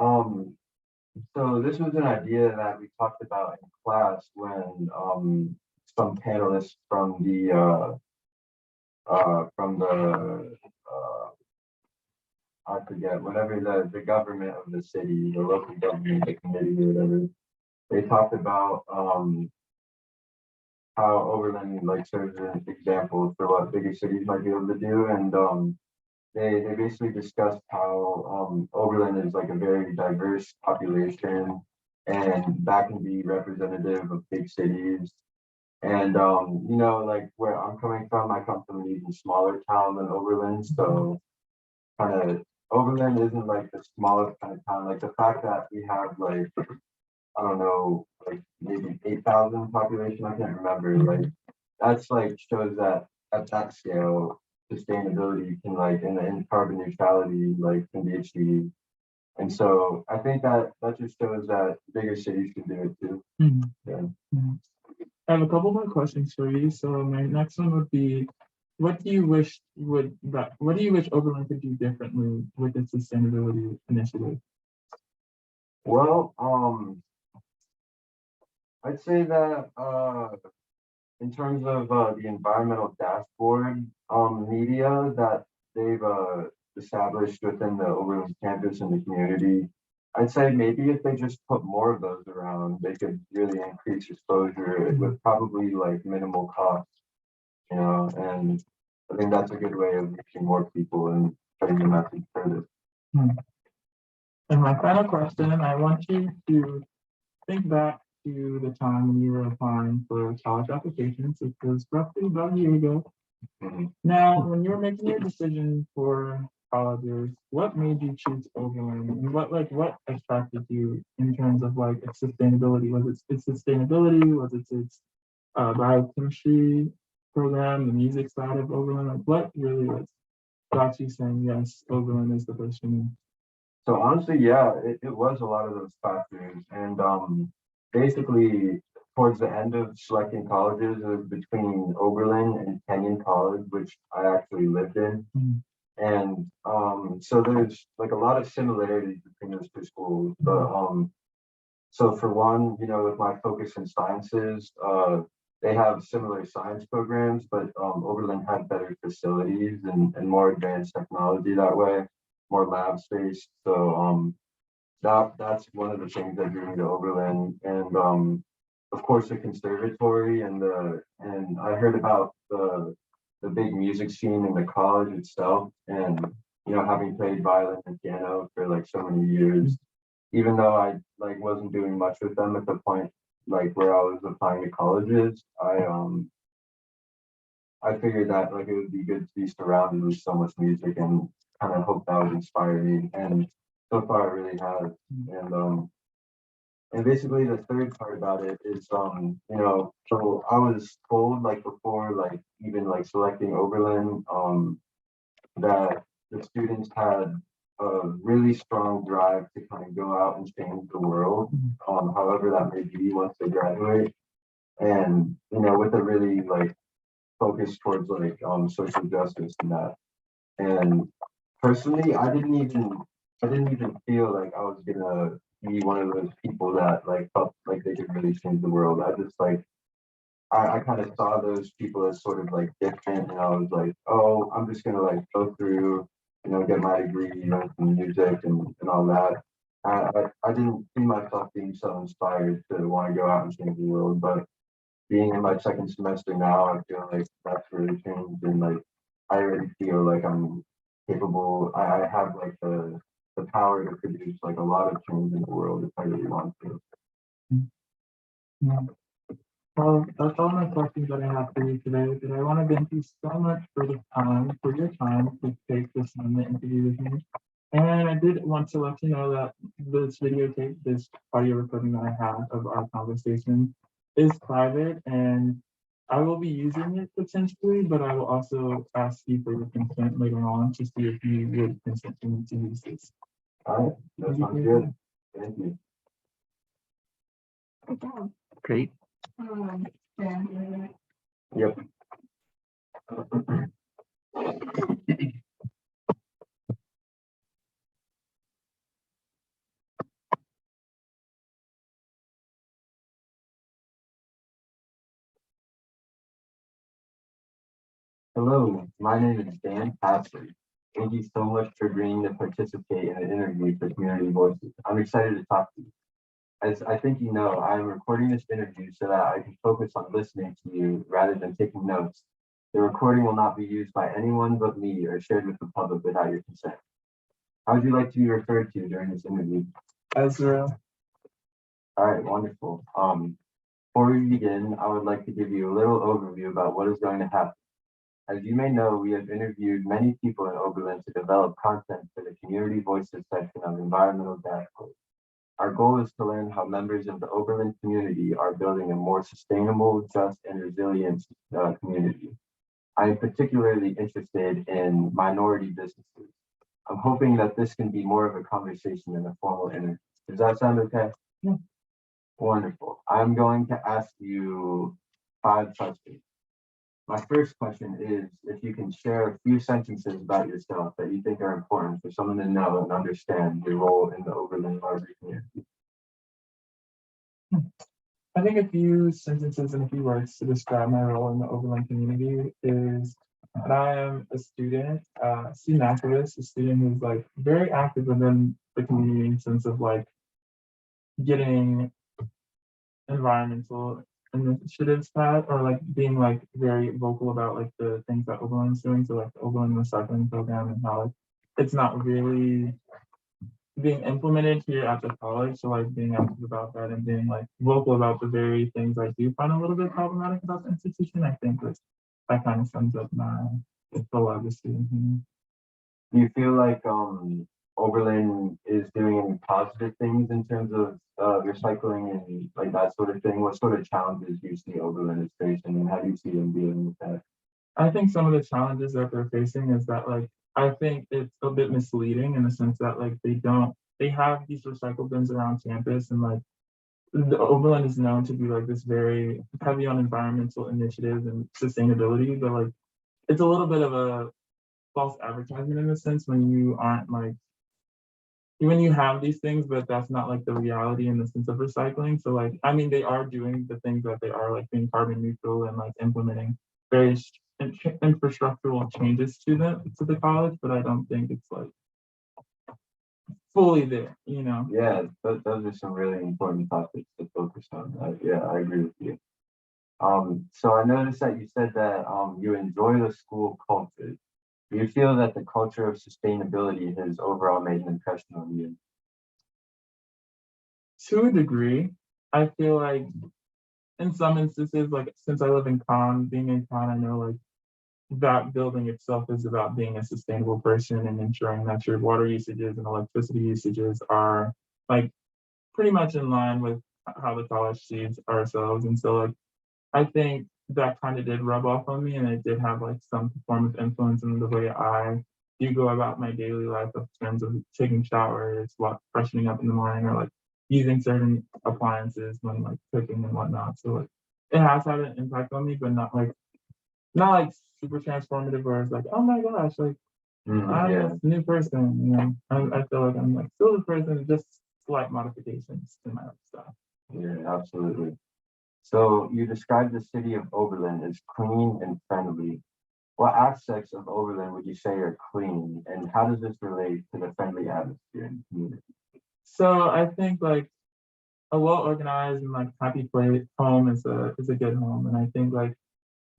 Speaker 6: So this was an idea that we talked about in class when some panelists from the I forget, whatever the government of the city, the local government, the committee or whatever, they talked about how Overland like serves as an example for what bigger cities might be able to do. And they basically discussed how Overland is like a very diverse population and that can be representative of big cities. And you know, like where I'm coming from, I come from an even smaller town than Overland. So kind of Overland isn't like the smallest kind of town. Like the fact that we have like, I don't know, like maybe 8,000 population, I can't remember. Like that's like shows that at that scale, sustainability can like in carbon neutrality like can be achieved. And so I think that just shows that bigger cities can do it too. Yeah.
Speaker 7: I have a couple more questions for you. So my next one would be, what do you wish Oberlin could do differently with its sustainability initiative?
Speaker 6: Well, I'd say that in terms of the environmental dashboard media that they've established within the Oberlin campus and the community, I'd say maybe if they just put more of those around, they could really increase exposure with probably like minimal cost, and I think that's a good way of reaching more people and spreading the message further.
Speaker 7: And my final question, I want you to think back to the time when you were applying for college applications, which was roughly about a year ago.
Speaker 6: Mhm.
Speaker 7: Now, when you were making your decision for colleges, what made you choose Oberlin, and what attracted you in terms of like its sustainability? Was it its sustainability? Was it its biochemistry program, the music side of Oberlin? Like, what really got you saying yes, Oberlin is the place for me?
Speaker 6: So honestly, yeah, it was a lot of those factors. And basically towards the end of selecting colleges, it was between Oberlin and Kenyon College, which I actually lived in.
Speaker 7: Mhm.
Speaker 6: And so there's like a lot of similarities between those two schools. But so for one, with my focus in sciences, they have similar science programs, but Oberlin had better facilities and more advanced technology that way, more lab space. So that's one of the things that drew me to Oberlin. And of course the conservatory and I heard about the big music scene in the college itself. And having played violin and piano for like so many years, even though I like wasn't doing much with them at the point like where I was applying to colleges, I figured that like it would be good to be surrounded with so much music and kind of hope that would inspire me. And so far it really has. And basically the third part about it is so I was told like before like even like selecting Oberlin, that the students had a really strong drive to kind of go out and change the world, however that may be once they graduate. And with a really like focus towards like social justice and that. And personally, I didn't even feel like I was gonna be one of those people that like felt like they could really change the world. I just like I kind of saw those people as sort of like different, and I was like, oh, I'm just gonna like go through, get my degree, in music and all that. I didn't see myself being so inspired to want to go out and change the world, but being in my second semester now, I feel like that's really changed, and like I already feel like I'm capable. I have like the power to produce like a lot of change in the world if I really want to.
Speaker 7: Yeah. Well, that's all my questions that I have for you today. But I want to thank you so much for your time to take this on the interview with me. And I did want to let you know that this videotape, this audio recording that I have of our conversation is private, and I will be using it potentially, but I will also ask you for your consent later on to see if you would consent to me to use this.
Speaker 6: All right, that sounds good. Thank you.
Speaker 1: Good job.
Speaker 3: Great.
Speaker 1: Yeah.
Speaker 6: Yep. Hello, my name is Dan Patrick. Thank you so much for agreeing to participate in an interview for Community Voices. I'm excited to talk to you. As I think you know, I am recording this interview so that I can focus on listening to you rather than taking notes. The recording will not be used by anyone but me or shared with the public without your consent. How would you like to be referred to during this interview?
Speaker 7: Ezra.
Speaker 6: All right, wonderful. Before we begin, I would like to give you a little overview about what is going to happen. As you may know, we have interviewed many people in Oberlin to develop content for the Community Voices section of Environmental Dashboard. Our goal is to learn how members of the Oberlin community are building a more sustainable, just, and resilient community. I am particularly interested in minority businesses. I'm hoping that this can be more of a conversation than a formal interview. Does that sound okay?
Speaker 7: Yeah.
Speaker 6: Wonderful. I'm going to ask you 5 questions. My first question is if you can share a few sentences about yourself that you think are important for someone to know and understand your role in the Oberlin library community.
Speaker 7: I think a few sentences and a few words to describe my role in the Oberlin community is that I am a student, student activist, a student who's like very active within the community in sense of like getting environmental initiatives passed or like being like very vocal about like the things that Oberlin's doing. So like the Oberlin recycling program and how like it's not really being implemented here at the college. So like being active about that and being like vocal about the very things I do find a little bit problematic about the institution. I think that kind of sums up my the legacy.
Speaker 6: Do you feel like Oberlin is doing any positive things in terms of recycling and like that sort of thing? What sort of challenges do you see Oberlin is facing and how do you see them dealing with that?
Speaker 7: I think some of the challenges that they're facing is that like I think it's a bit misleading in the sense that like they have these recycle bins around campus and like the Oberlin is known to be like this very heavy on environmental initiatives and sustainability, but like it's a little bit of a false advertisement in a sense when you aren't like when you have these things, but that's not like the reality in the sense of recycling. So like I mean they are doing the things that they are like being carbon neutral and like implementing various infrastructural changes to the college, but I don't think it's like fully there, you know.
Speaker 6: Yeah, those are some really important topics to focus on. Yeah, I agree with you. So I noticed that you said that you enjoy the school culture. Do you feel that the culture of sustainability has overall made an impression on you?
Speaker 7: To a degree, I feel like in some instances, like since I live in being in Con, I know like that building itself is about being a sustainable person and ensuring that your water usages and electricity usages are like pretty much in line with how the college sees ourselves. And so like I think that kind of did rub off on me and it did have like some form of influence in the way I do go about my daily life in terms of taking showers, freshening up in the morning or like using certain appliances when like cooking and whatnot. So like it has had an impact on me, but not like super transformative where it's like, oh my gosh, like I'm
Speaker 6: Yeah,
Speaker 7: this new person, you know. I feel like I'm like still the person, just slight modifications to my lifestyle.
Speaker 6: yeah, absolutely. So you described the city of Oberlin as clean and friendly. What aspects of Oberlin would you say are clean, and how does this relate to the friendly atmosphere in the community?
Speaker 7: So I think like a well organized and like happy place home is a good home. And I think like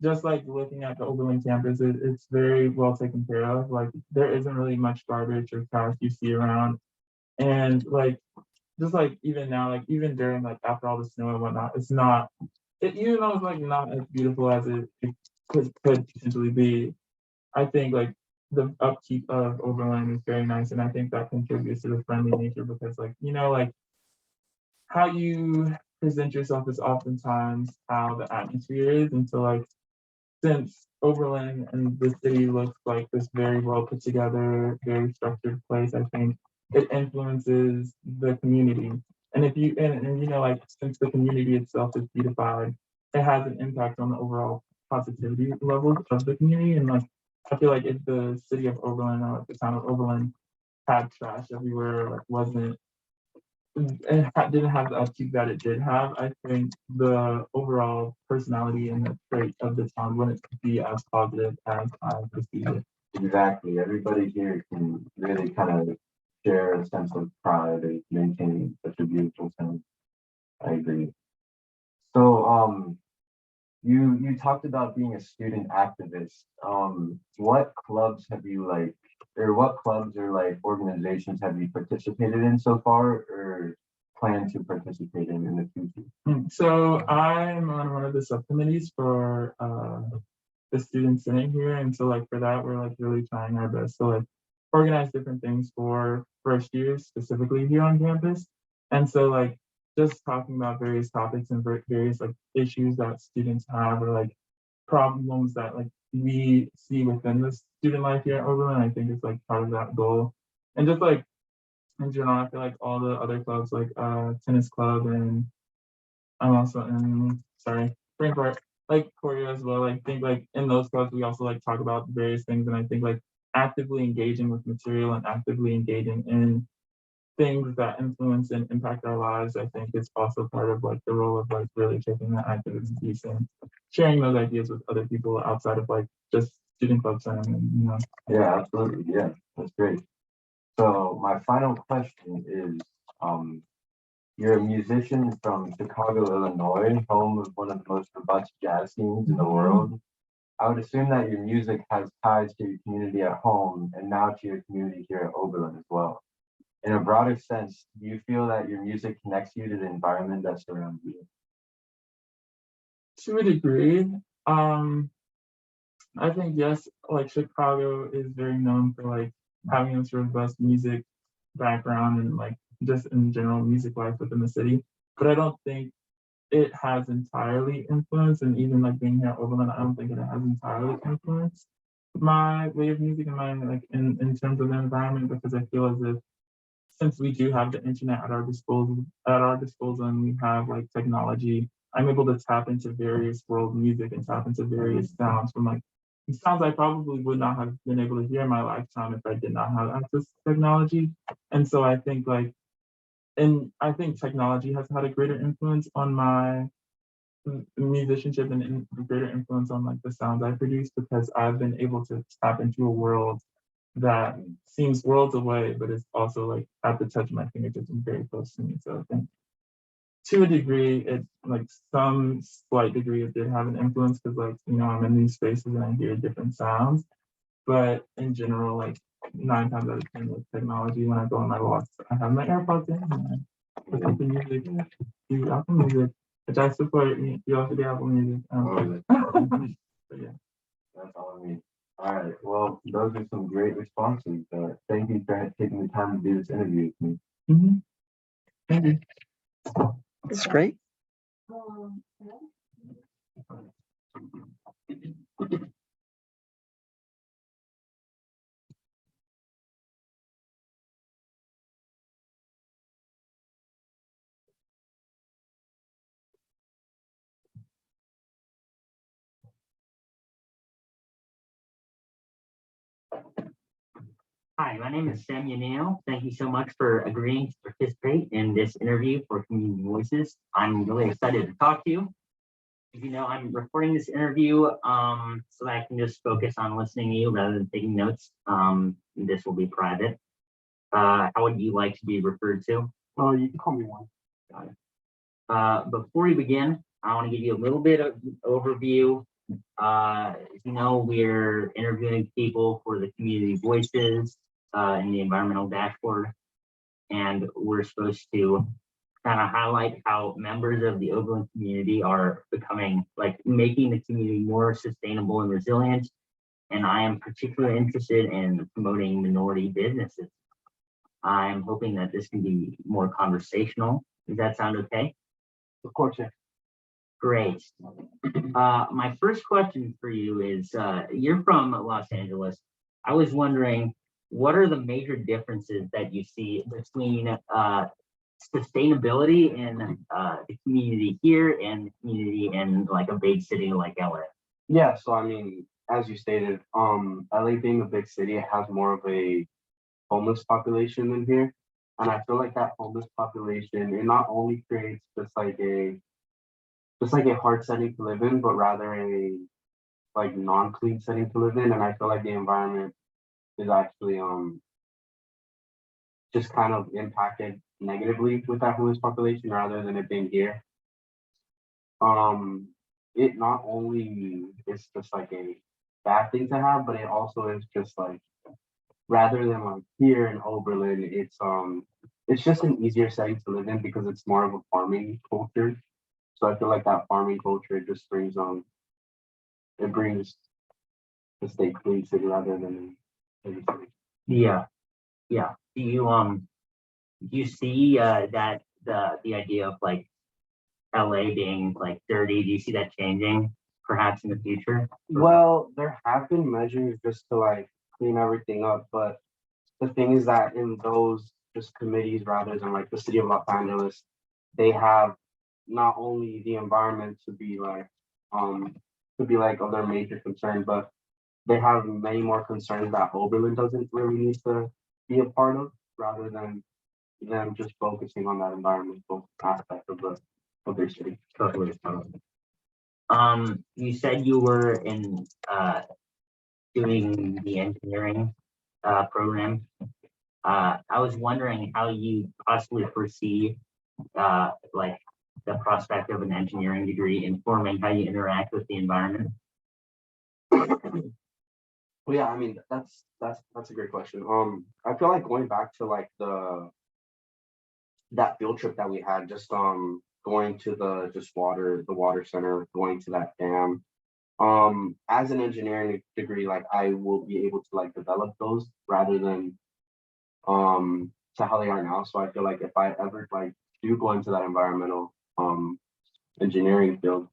Speaker 7: just like looking at the Oberlin campus, it's very well taken care of. Like there isn't really much garbage or trash you see around. And like just like even now, like even during like after all the snow and whatnot, it's not even though it's like not as beautiful as it could potentially be. I think like the upkeep of Oberlin is very nice, and I think that contributes to the friendly nature because like you know like how you present yourself is oftentimes how the atmosphere is, and so like since Oberlin and the city looks like this very well put together, very structured place, I think it influences the community. And if you and you know, like since the community itself is beautified, it has an impact on the overall positivity levels of the community. And like I feel like if the city of Oberlin or like the town of Oberlin had trash everywhere, like wasn't didn't have the upkeep that it did have, I think the overall personality and the trait of the town wouldn't be as positive as I perceive it.
Speaker 6: Exactly. Everybody here can really kind of share a sense of pride of maintaining such a beautiful town. I agree. So, you talked about being a student activist. What clubs have you like, or what clubs or like organizations have you participated in so far, or plan to participate in the future?
Speaker 7: So I'm on one of the subcommittees for the student senate here, and so like for that we're like really trying our best to like organize different things for first years specifically here on campus, and so like just talking about various topics and various like issues that students have or like problems that like we see within the student life here at Oberlin. I think it's like part of that goal, and just like in general, I feel like all the other clubs like tennis club and I'm also in spring like choreo as well. I think like in those clubs, we also like talk about various things. And I think like actively engaging with material and actively engaging in things that influence and impact our lives, I think is also part of like the role of like really taking that activist piece and sharing those ideas with other people outside of like just student club setting, and, you know.
Speaker 6: Yeah, absolutely. Yeah, that's great. So my final question is, you're a musician from Chicago, Illinois, home of one of the most robust jazz scenes in the world. I would assume that your music has ties to your community at home and now to your community here at Oberlin as well. In a broader sense, do you feel that your music connects you to the environment that surrounds you?
Speaker 7: To a degree, I think yes, like Chicago is very known for like having this robust music background and like just in general music life within the city. But I don't think it has entirely influenced, and even like being here at Oberlin, I don't think it has entirely influenced my way of music and my like in terms of the environment, because I feel as if since we do have the internet at our disposal and we have like technology, I'm able to tap into various world music and tap into various sounds from like sounds I probably would not have been able to hear in my lifetime if I did not have access to technology. And so I think like, and I think technology has had a greater influence on my musicianship and a greater influence on like the sounds I produce, because I've been able to tap into a world that seems worlds away, but it's also like at the touch of my fingertips and very close to me. So I think to a degree, it like some slight degree it did have an influence, because like, you know, I'm in these spaces and I hear different sounds. But in general, like 9 times out of 10 with technology, when I go on my walks, I have my AirPods in and I listen to music, do Apple Music, which I support. You also do Apple Music. But yeah.
Speaker 6: That's all I need. All right. Well, those are some great responses. Thank you for taking the time to do this interview with me.
Speaker 7: Mhm. Thank you.
Speaker 3: That's great.
Speaker 8: Hi, my name is Sam Yaneo. Thank you so much for agreeing to participate in this interview for Community Voices. I'm really excited to talk to you. As you know, I'm recording this interview so that I can just focus on listening to you rather than taking notes. This will be private. How would you like to be referred to?
Speaker 6: Oh, you can call me one.
Speaker 8: Got it. Before we begin, I want to give you a little bit of overview. As you know, we're interviewing people for the Community Voices in the environmental dashboard, and we're supposed to kind of highlight how members of the Oberlin community are becoming, like, making the community more sustainable and resilient. And I am particularly interested in promoting minority businesses. I'm hoping that this can be more conversational. Does that sound okay?
Speaker 6: Of course, yeah.
Speaker 8: Great. My first question for you is, you're from Los Angeles. I was wondering, what are the major differences that you see between sustainability in the community here and the community in like a big city like LA?
Speaker 9: Yeah, so I mean, as you stated, LA being a big city, it has more of a homeless population than here. And I feel like that homeless population, it not only creates just like a hard setting to live in, but rather a like non-clean setting to live in. And I feel like the environment is actually just kind of impacted negatively with that homeless population rather than it being here. It not only is just like a bad thing to have, but it also is just like rather than like here in Oberlin, it's just an easier setting to live in because it's more of a farming culture. So I feel like that farming culture just brings it brings the state clean city rather than maybe city.
Speaker 8: Yeah, yeah. Do you see that the idea of like LA being like dirty? Do you see that changing perhaps in the future?
Speaker 9: Well, there have been measures just to like clean everything up, but the thing is that in those just committees rather than like the city of Los Angeles, they have not only the environment to be like could be like of their major concern, but they have many more concerns that Oberlin doesn't really need to be a part of, rather than them just focusing on that environmental aspect of their city.
Speaker 8: Totally. You said you were in doing the engineering program. I was wondering how you possibly foresee like the prospect of an engineering degree informing how you interact with the environment.
Speaker 9: Well, yeah, I mean, that's a great question. I feel like going back to like that field trip that we had, just going to the water center, going to that dam. As an engineering degree, like I will be able to like develop those rather than to how they are now. So I feel like if I ever like do go into that environmental engineering field,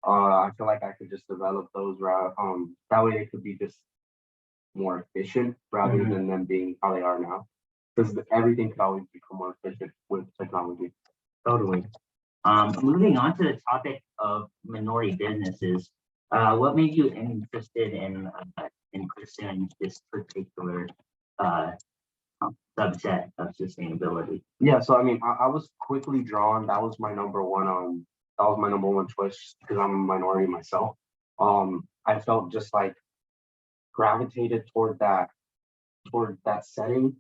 Speaker 9: I feel like I could just develop those that way it could be just more efficient rather
Speaker 8: Mhm.
Speaker 9: than them being how they are now. Because everything could always become more efficient with technology.
Speaker 8: Totally. Moving on to the topic of minority businesses, what made you interested in pursuing this particular subset of sustainability?
Speaker 9: Yeah, so I mean, I was quickly drawn. That was my number one. That was my number one choice because I'm a minority myself. I felt just like gravitated toward that setting.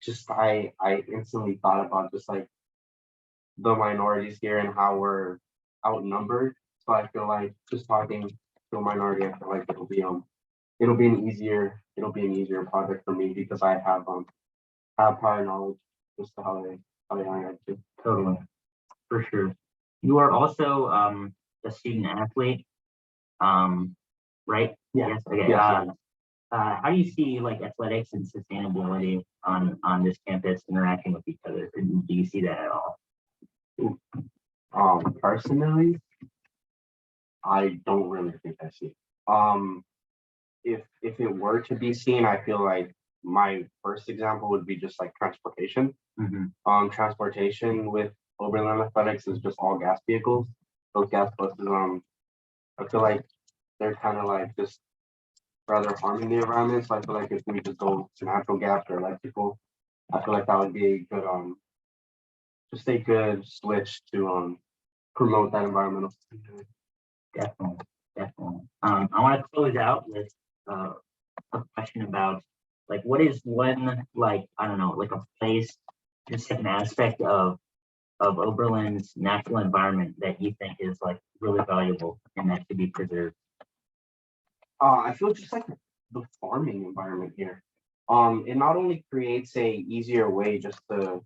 Speaker 9: Just I instantly thought about just like the minorities here and how we're outnumbered. So I feel like just talking to a minority, I feel like it'll be an easier project for me because I have prior knowledge as to how they are too.
Speaker 8: Totally, for sure. You are also a student athlete, right?
Speaker 9: Yeah.
Speaker 8: Yes. Okay.
Speaker 9: Yeah.
Speaker 8: How do you see like athletics and sustainability on this campus interacting with each other? Do you see that at all?
Speaker 9: Personally, I don't really think I see. If it were to be seen, I feel like my first example would be just like transportation.
Speaker 8: Mhm.
Speaker 9: Transportation with Oberlin Athletics is just all gas vehicles. Those gas buses, I feel like they're kind of like just rather harming the environment. So I feel like if we just go to natural gas or electrical, I feel like that would be a good just a good switch to promote that environmental sustainability.
Speaker 8: Definitely, definitely. I want to close out with a question about like what is one like I don't know like a place, just an aspect of Oberlin's natural environment that you think is like really valuable and that should be preserved.
Speaker 9: I feel just like the farming environment here. It not only creates a easier way just to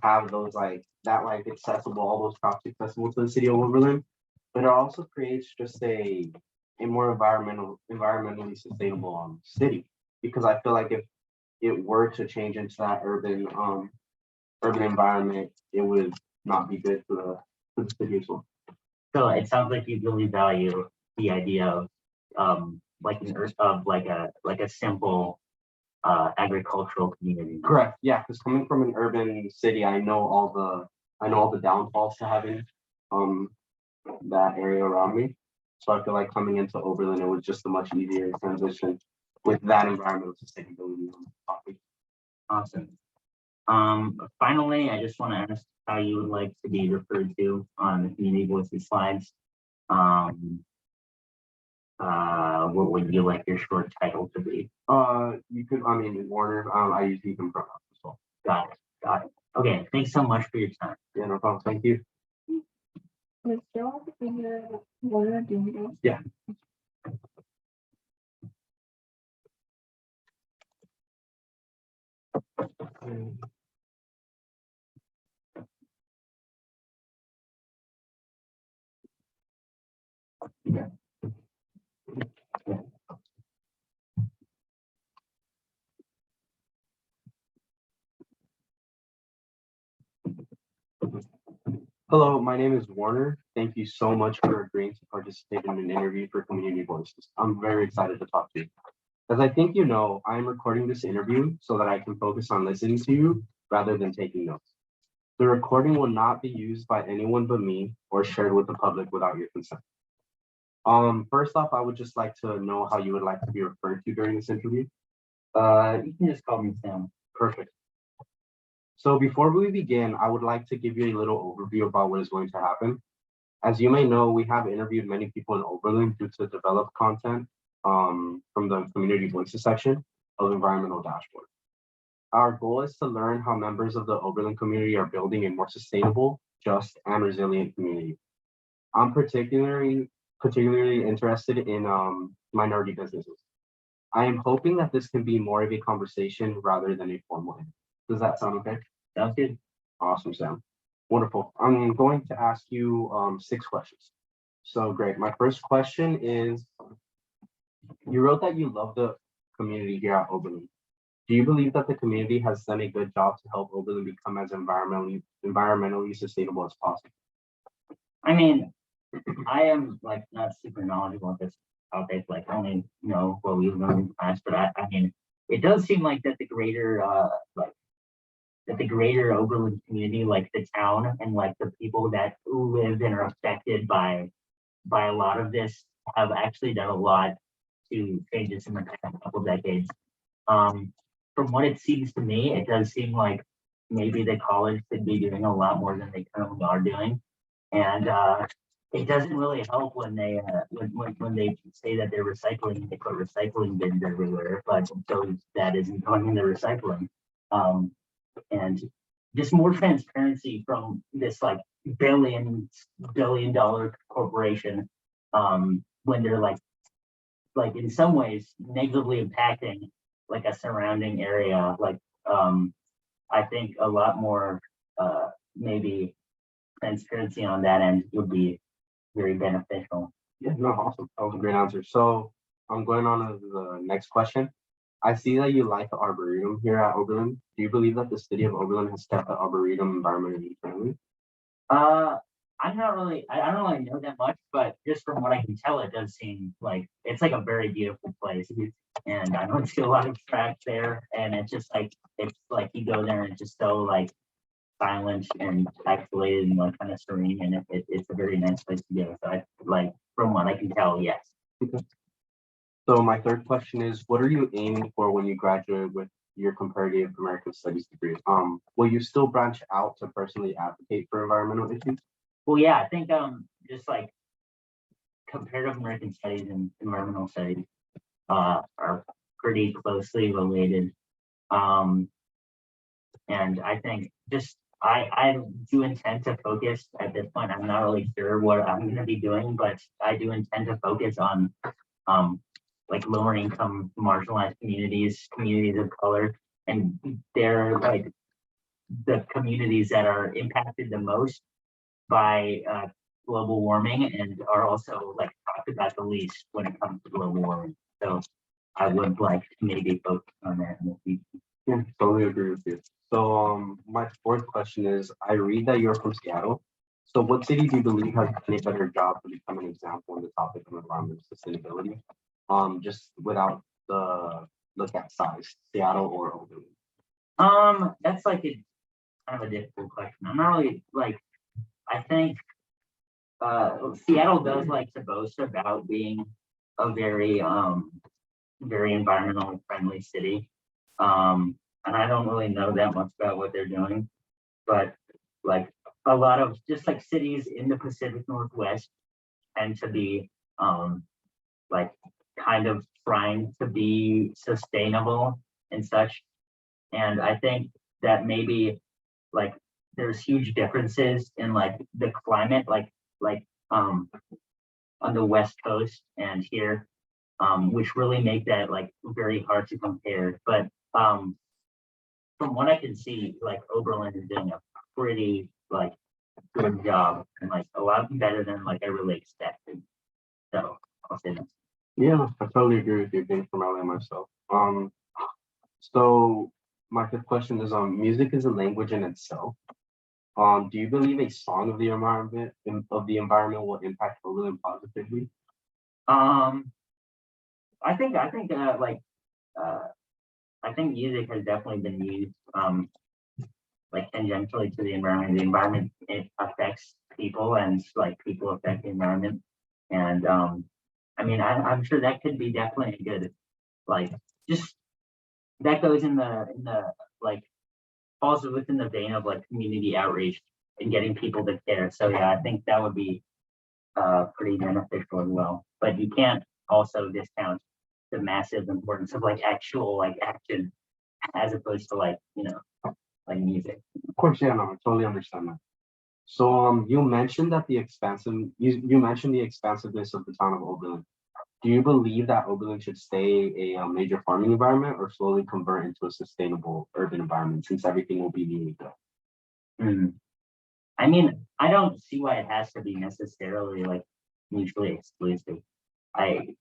Speaker 9: have those like that like accessible, all those crops accessible to the city of Oberlin, but it also creates just a more environmentally sustainable city. Because I feel like if it were to change into that urban environment, it would not be good for the city as well.
Speaker 8: So it sounds like you really value the idea of like an earth of like a simple agricultural community.
Speaker 9: Correct. Yeah, because coming from an urban city, I know all the downfalls to having that area around me. So I feel like coming into Oberlin, it was just a much easier transition with that environmental sustainability topic.
Speaker 8: Awesome. Finally, I just want to ask how you would like to be referred to on the community voices slides. What would you like your short title to be?
Speaker 9: You could, I mean, Warner, I use he can pronouns as well.
Speaker 8: Got it. Got it. Okay. Thanks so much for your time.
Speaker 9: Yeah, no problem. Thank you.
Speaker 1: Ms. Jones, in the Warner, do you know?
Speaker 9: Yeah. Hello, my name is Warner. Thank you so much for agreeing to participate in an interview for Community Voices. I'm very excited to talk to you. As I think you know, I'm recording this interview so that I can focus on listening to you rather than taking notes. The recording will not be used by anyone but me or shared with the public without your consent. First off, I would just like to know how you would like to be referred to during this interview.
Speaker 8: You can just call me Sam.
Speaker 9: Perfect. So before we begin, I would like to give you a little overview about what is going to happen. As you may know, we have interviewed many people in Oberlin due to develop content from the community voices section of Environmental Dashboard. Our goal is to learn how members of the Oberlin community are building a more sustainable, just, and resilient community. I'm particularly interested in minority businesses. I am hoping that this can be more of a conversation rather than a formal interview. Does that sound okay?
Speaker 8: Sounds good.
Speaker 9: Awesome, Sam. Wonderful. I'm going to ask you 6 questions. So great. My first question is, you wrote that you love the community here at Oberlin. Do you believe that the community has done a good job to help Oberlin become as environmentally sustainable as possible?
Speaker 8: I mean, I am like not super knowledgeable at this topic, like only know what we learned in class, but I mean, it does seem like that the greater Oberlin community, like the town and like the people that live and are affected by a lot of this, have actually done a lot to change this in the past couple decades. From what it seems to me, it does seem like maybe the college could be doing a lot more than they currently are doing, and it doesn't really help when they when they say that they're recycling. They put recycling bins everywhere, but so that isn't going in the recycling. And just more transparency from this like billion dollar corporation, when they're like in some ways negatively impacting like a surrounding area. Like I think a lot more maybe transparency on that end would be very beneficial.
Speaker 9: Yeah, no, awesome. That was a great answer. So I'm going on to the next question. I see that you like the Arboretum here at Oberlin. Do you believe that the city of Oberlin has kept the Arboretum environmentally friendly?
Speaker 8: I'm not really, I don't really know that much, but just from what I can tell, it does seem like it's like a very beautiful place. And I don't see a lot of trash there. And it's just like, you go there and it's just so like silent and isolated and like kind of serene. And it's a very nice place to go. So I like, from what I can tell, yes.
Speaker 9: Okay. So my third question is, what are you aiming for when you graduate with your comparative American studies degree? Will you still branch out to personally advocate for environmental issues?
Speaker 8: Well, yeah, I think just like comparative American studies and environmental studies are pretty closely related. And I think just I do intend to focus at this point. I'm not really sure what I'm going to be doing, but I do intend to focus on like lower income marginalized communities of color, and they're like the communities that are impacted the most by global warming and are also like talked about the least when it comes to global warming. So I would like to maybe focus on that in the future.
Speaker 9: Yeah, totally agree with you. So my fourth question is, I read that you're from Seattle. So what city do you believe has done a better job to become an example in the topic of environmental sustainability? Just without the look at size, Seattle or Oberlin?
Speaker 8: That's like a kind of a difficult question. I'm not really like, I think Seattle does like to boast about being a very environmentally friendly city. And I don't really know that much about what they're doing, but like a lot of just like cities in the Pacific Northwest tend to be like kind of trying to be sustainable and such. And I think that maybe like there's huge differences in like the climate, like on the West Coast and here, which really make that like very hard to compare. But from what I can see, like Oberlin is doing a pretty like good job and like a lot better than like I really expected. So I'll say that.
Speaker 9: Yeah, I totally agree with you, being from LA myself. So my fifth question is, music is a language in itself. Do you believe a song of the environment will impact Oberlin positively?
Speaker 8: I think I think music has definitely been used like tangentially to the environment. The environment, it affects people, and like people affect the environment. And I mean, I'm sure that could be definitely a good, like, just that goes in the like falls within the vein of like community outreach and getting people to care. So yeah, I think that would be pretty beneficial as well. But you can't also discount the massive importance of like actual like action as opposed to like, you know, like music.
Speaker 9: Of course, yeah, no, I totally understand that. So, you mentioned that you mentioned the expansiveness of the town of Oberlin. Do you believe that Oberlin should stay a major farming environment or slowly convert into a sustainable urban environment since everything will be newly built?
Speaker 8: Mm. I mean, I don't see why it has to be necessarily like mutually exclusive. I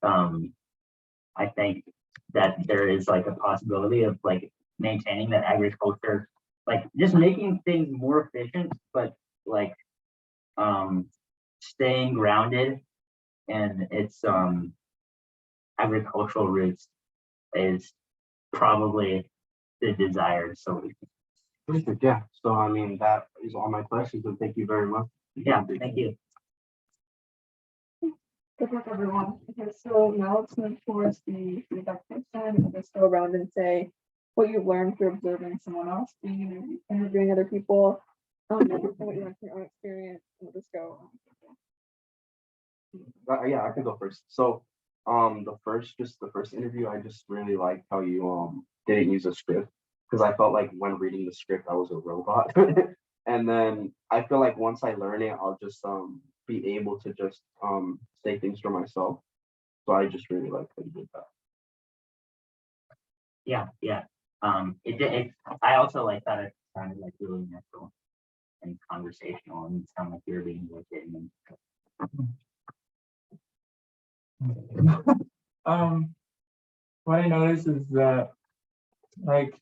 Speaker 8: think that there is like a possibility of like maintaining that agriculture, like just making things more efficient, but like staying grounded in its agricultural roots is probably the desired solution.
Speaker 9: Perfect, yeah. So, I mean, that is all my questions, and thank you very much.
Speaker 8: Yeah, thank you.
Speaker 1: Good luck, everyone. Okay, so now let's move towards the feedback section and just go around and say what you've learned through observing someone else, being interviewing other people, what you learned from your own experience, and we'll just go.
Speaker 9: Yeah, I can go first. So, the first interview, I just really liked how you didn't use a script because I felt like when reading the script, I was a robot. And then I feel like once I learn it, I'll just be able to just say things for myself. So I just really like how you did that.
Speaker 8: Yeah. I also like that it sounded like really natural and conversational and it sounded like you were being legit.
Speaker 7: What I noticed is that like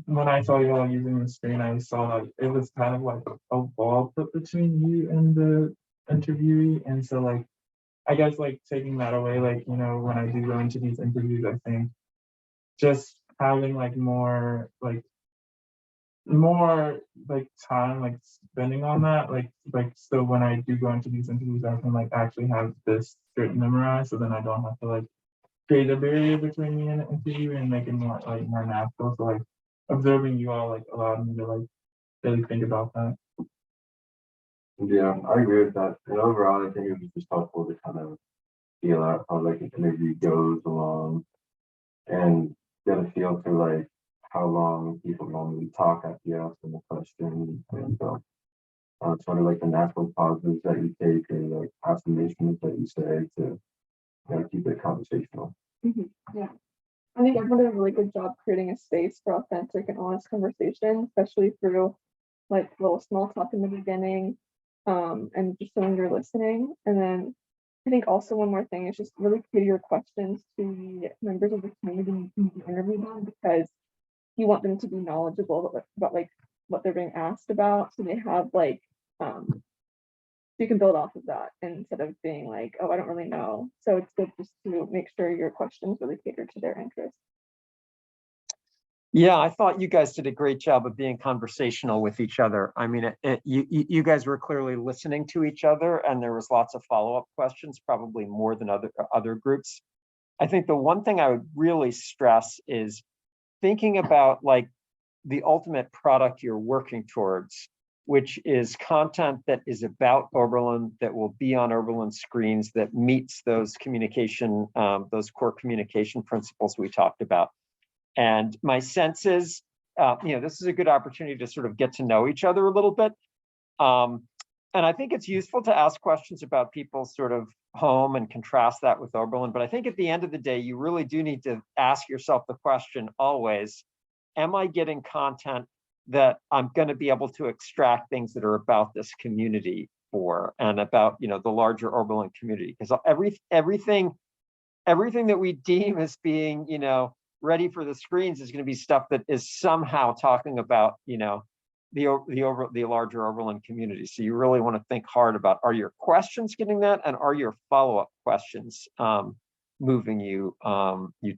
Speaker 7: when I saw you all using the screen, I saw that it was kind of like a wall put between you and the interviewee. And so like I guess like taking that away, like, you know, when I do go into these interviews, I think just having like more like time like spending on that, like so when I do go into these interviews, I can like actually have this script memorized, so then I don't have to like create a barrier between me and the interview and make it more natural. So like observing you all like allowed me to like really think about that.
Speaker 6: Yeah, I agree with that. And overall, I think it was just helpful to kind of feel out how like an interview goes along and get a feel for like how long people normally talk after you ask them a question. And sort of like the natural pauses that you take or like affirmations that you say to keep it conversational.
Speaker 1: Yeah. I think everyone did a really good job creating a space for authentic and honest conversation, especially through like little small talk in the beginning, and just showing you're listening. And then I think also one more thing is just really cater your questions to the members of the community you interview them, because you want them to be knowledgeable about like what they're being asked about, so they have like you can build off of that instead of being like, oh, I don't really know. So it's good just to make sure your questions really cater to their interests.
Speaker 3: Yeah, I thought you guys did a great job of being conversational with each other. I mean, you guys were clearly listening to each other, and there was lots of follow-up questions, probably more than other groups. I think the one thing I would really stress is thinking about like the ultimate product you're working towards, which is content that is about Oberlin, that will be on Oberlin screens, that meets those those core communication principles we talked about. And my sense is, this is a good opportunity to sort of get to know each other a little bit. And I think it's useful to ask questions about people's sort of home and contrast that with Oberlin. But I think at the end of the day, you really do need to ask yourself the question always, am I getting content that I'm going to be able to extract things that are about this community for and about, the larger Oberlin community? Because everything that we deem as being, ready for the screens is going to be stuff that is somehow talking about, the larger Oberlin community. So you really want to think hard about, are your questions getting that, and are your follow-up questions moving you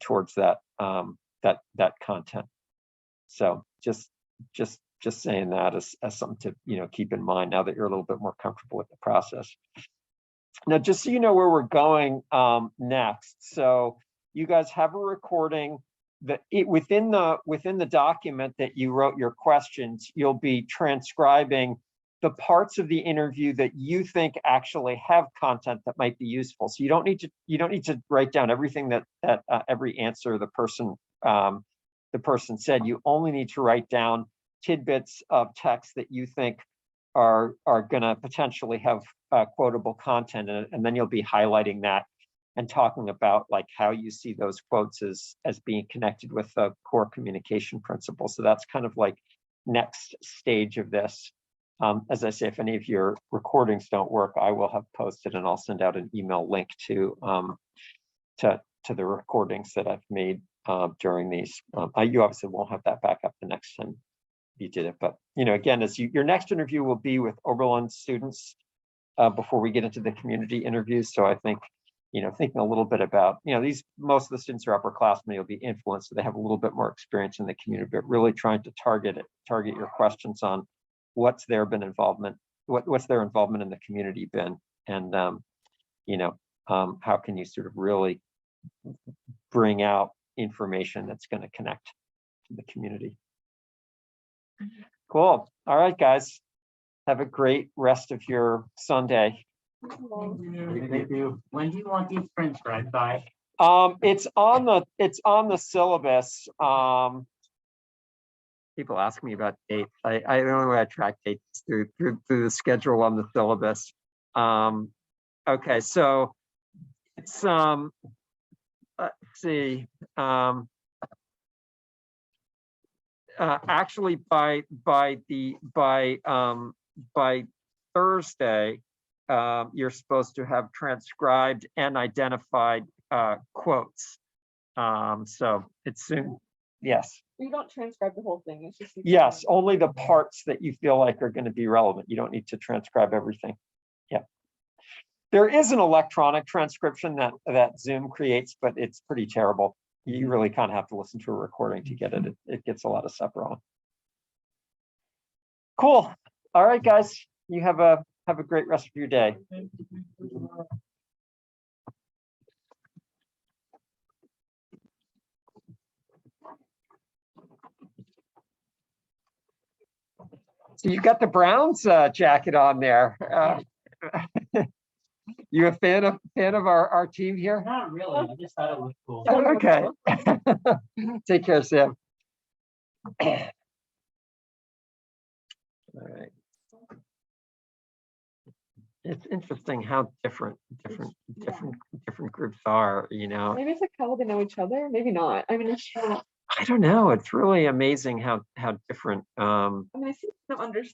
Speaker 3: towards that content? So just just saying that as something to, keep in mind now that you're a little bit more comfortable with the process. Now, just so you know where we're going next. So you guys have a recording that within the document that you wrote your questions, you'll be transcribing the parts of the interview that you think actually have content that might be useful. So you don't need to write down everything that every answer the person said. You only need to write down tidbits of text that you think are going to potentially have quotable content, and then you'll be highlighting that and talking about like how you see those quotes as being connected with the core communication principles. So that's kind of like next stage of this. As I say, if any of your recordings don't work, I will have posted and I'll send out an email link to the recordings that I've made during these. You obviously won't have that back up the next time you did it, but again, as your next interview will be with Oberlin students before we get into the community interviews. So I think thinking a little bit about most of the students are upperclassmen, you'll be influenced, so they have a little bit more experience in the community, but really trying to target your questions on what's their involvement in the community been, and how can you sort of really bring out information that's going to connect to the community. Cool. All right, guys. Have a great rest of your Sunday.
Speaker 8: Thank you. When do you want these transcribed by?
Speaker 3: It's on the syllabus. People ask me about dates. I the only way I track dates is through the schedule on the syllabus. Okay, so it's let's see. Actually, by Thursday, you're supposed to have transcribed and identified quotes. So it's soon. Yes.
Speaker 1: You don't transcribe the whole thing. It's just
Speaker 3: Yes, only the parts that you feel like are going to be relevant. You don't need to transcribe everything. Yeah. There is an electronic transcription that Zoom creates, but it's pretty terrible. You really kind of have to listen to a recording to get it. It gets a lot of stuff wrong. Cool. All right, guys. You have a great rest of your day. So you got the Browns jacket on there. You a fan of our team here?
Speaker 2: Not really. I just thought it looked cool.
Speaker 3: Okay. Take care, Sam. All right. It's interesting how different groups are,
Speaker 1: maybe it's like how they know each other, maybe not. I mean, it's
Speaker 3: I don't know. It's really amazing how different.
Speaker 1: I mean, I see them understand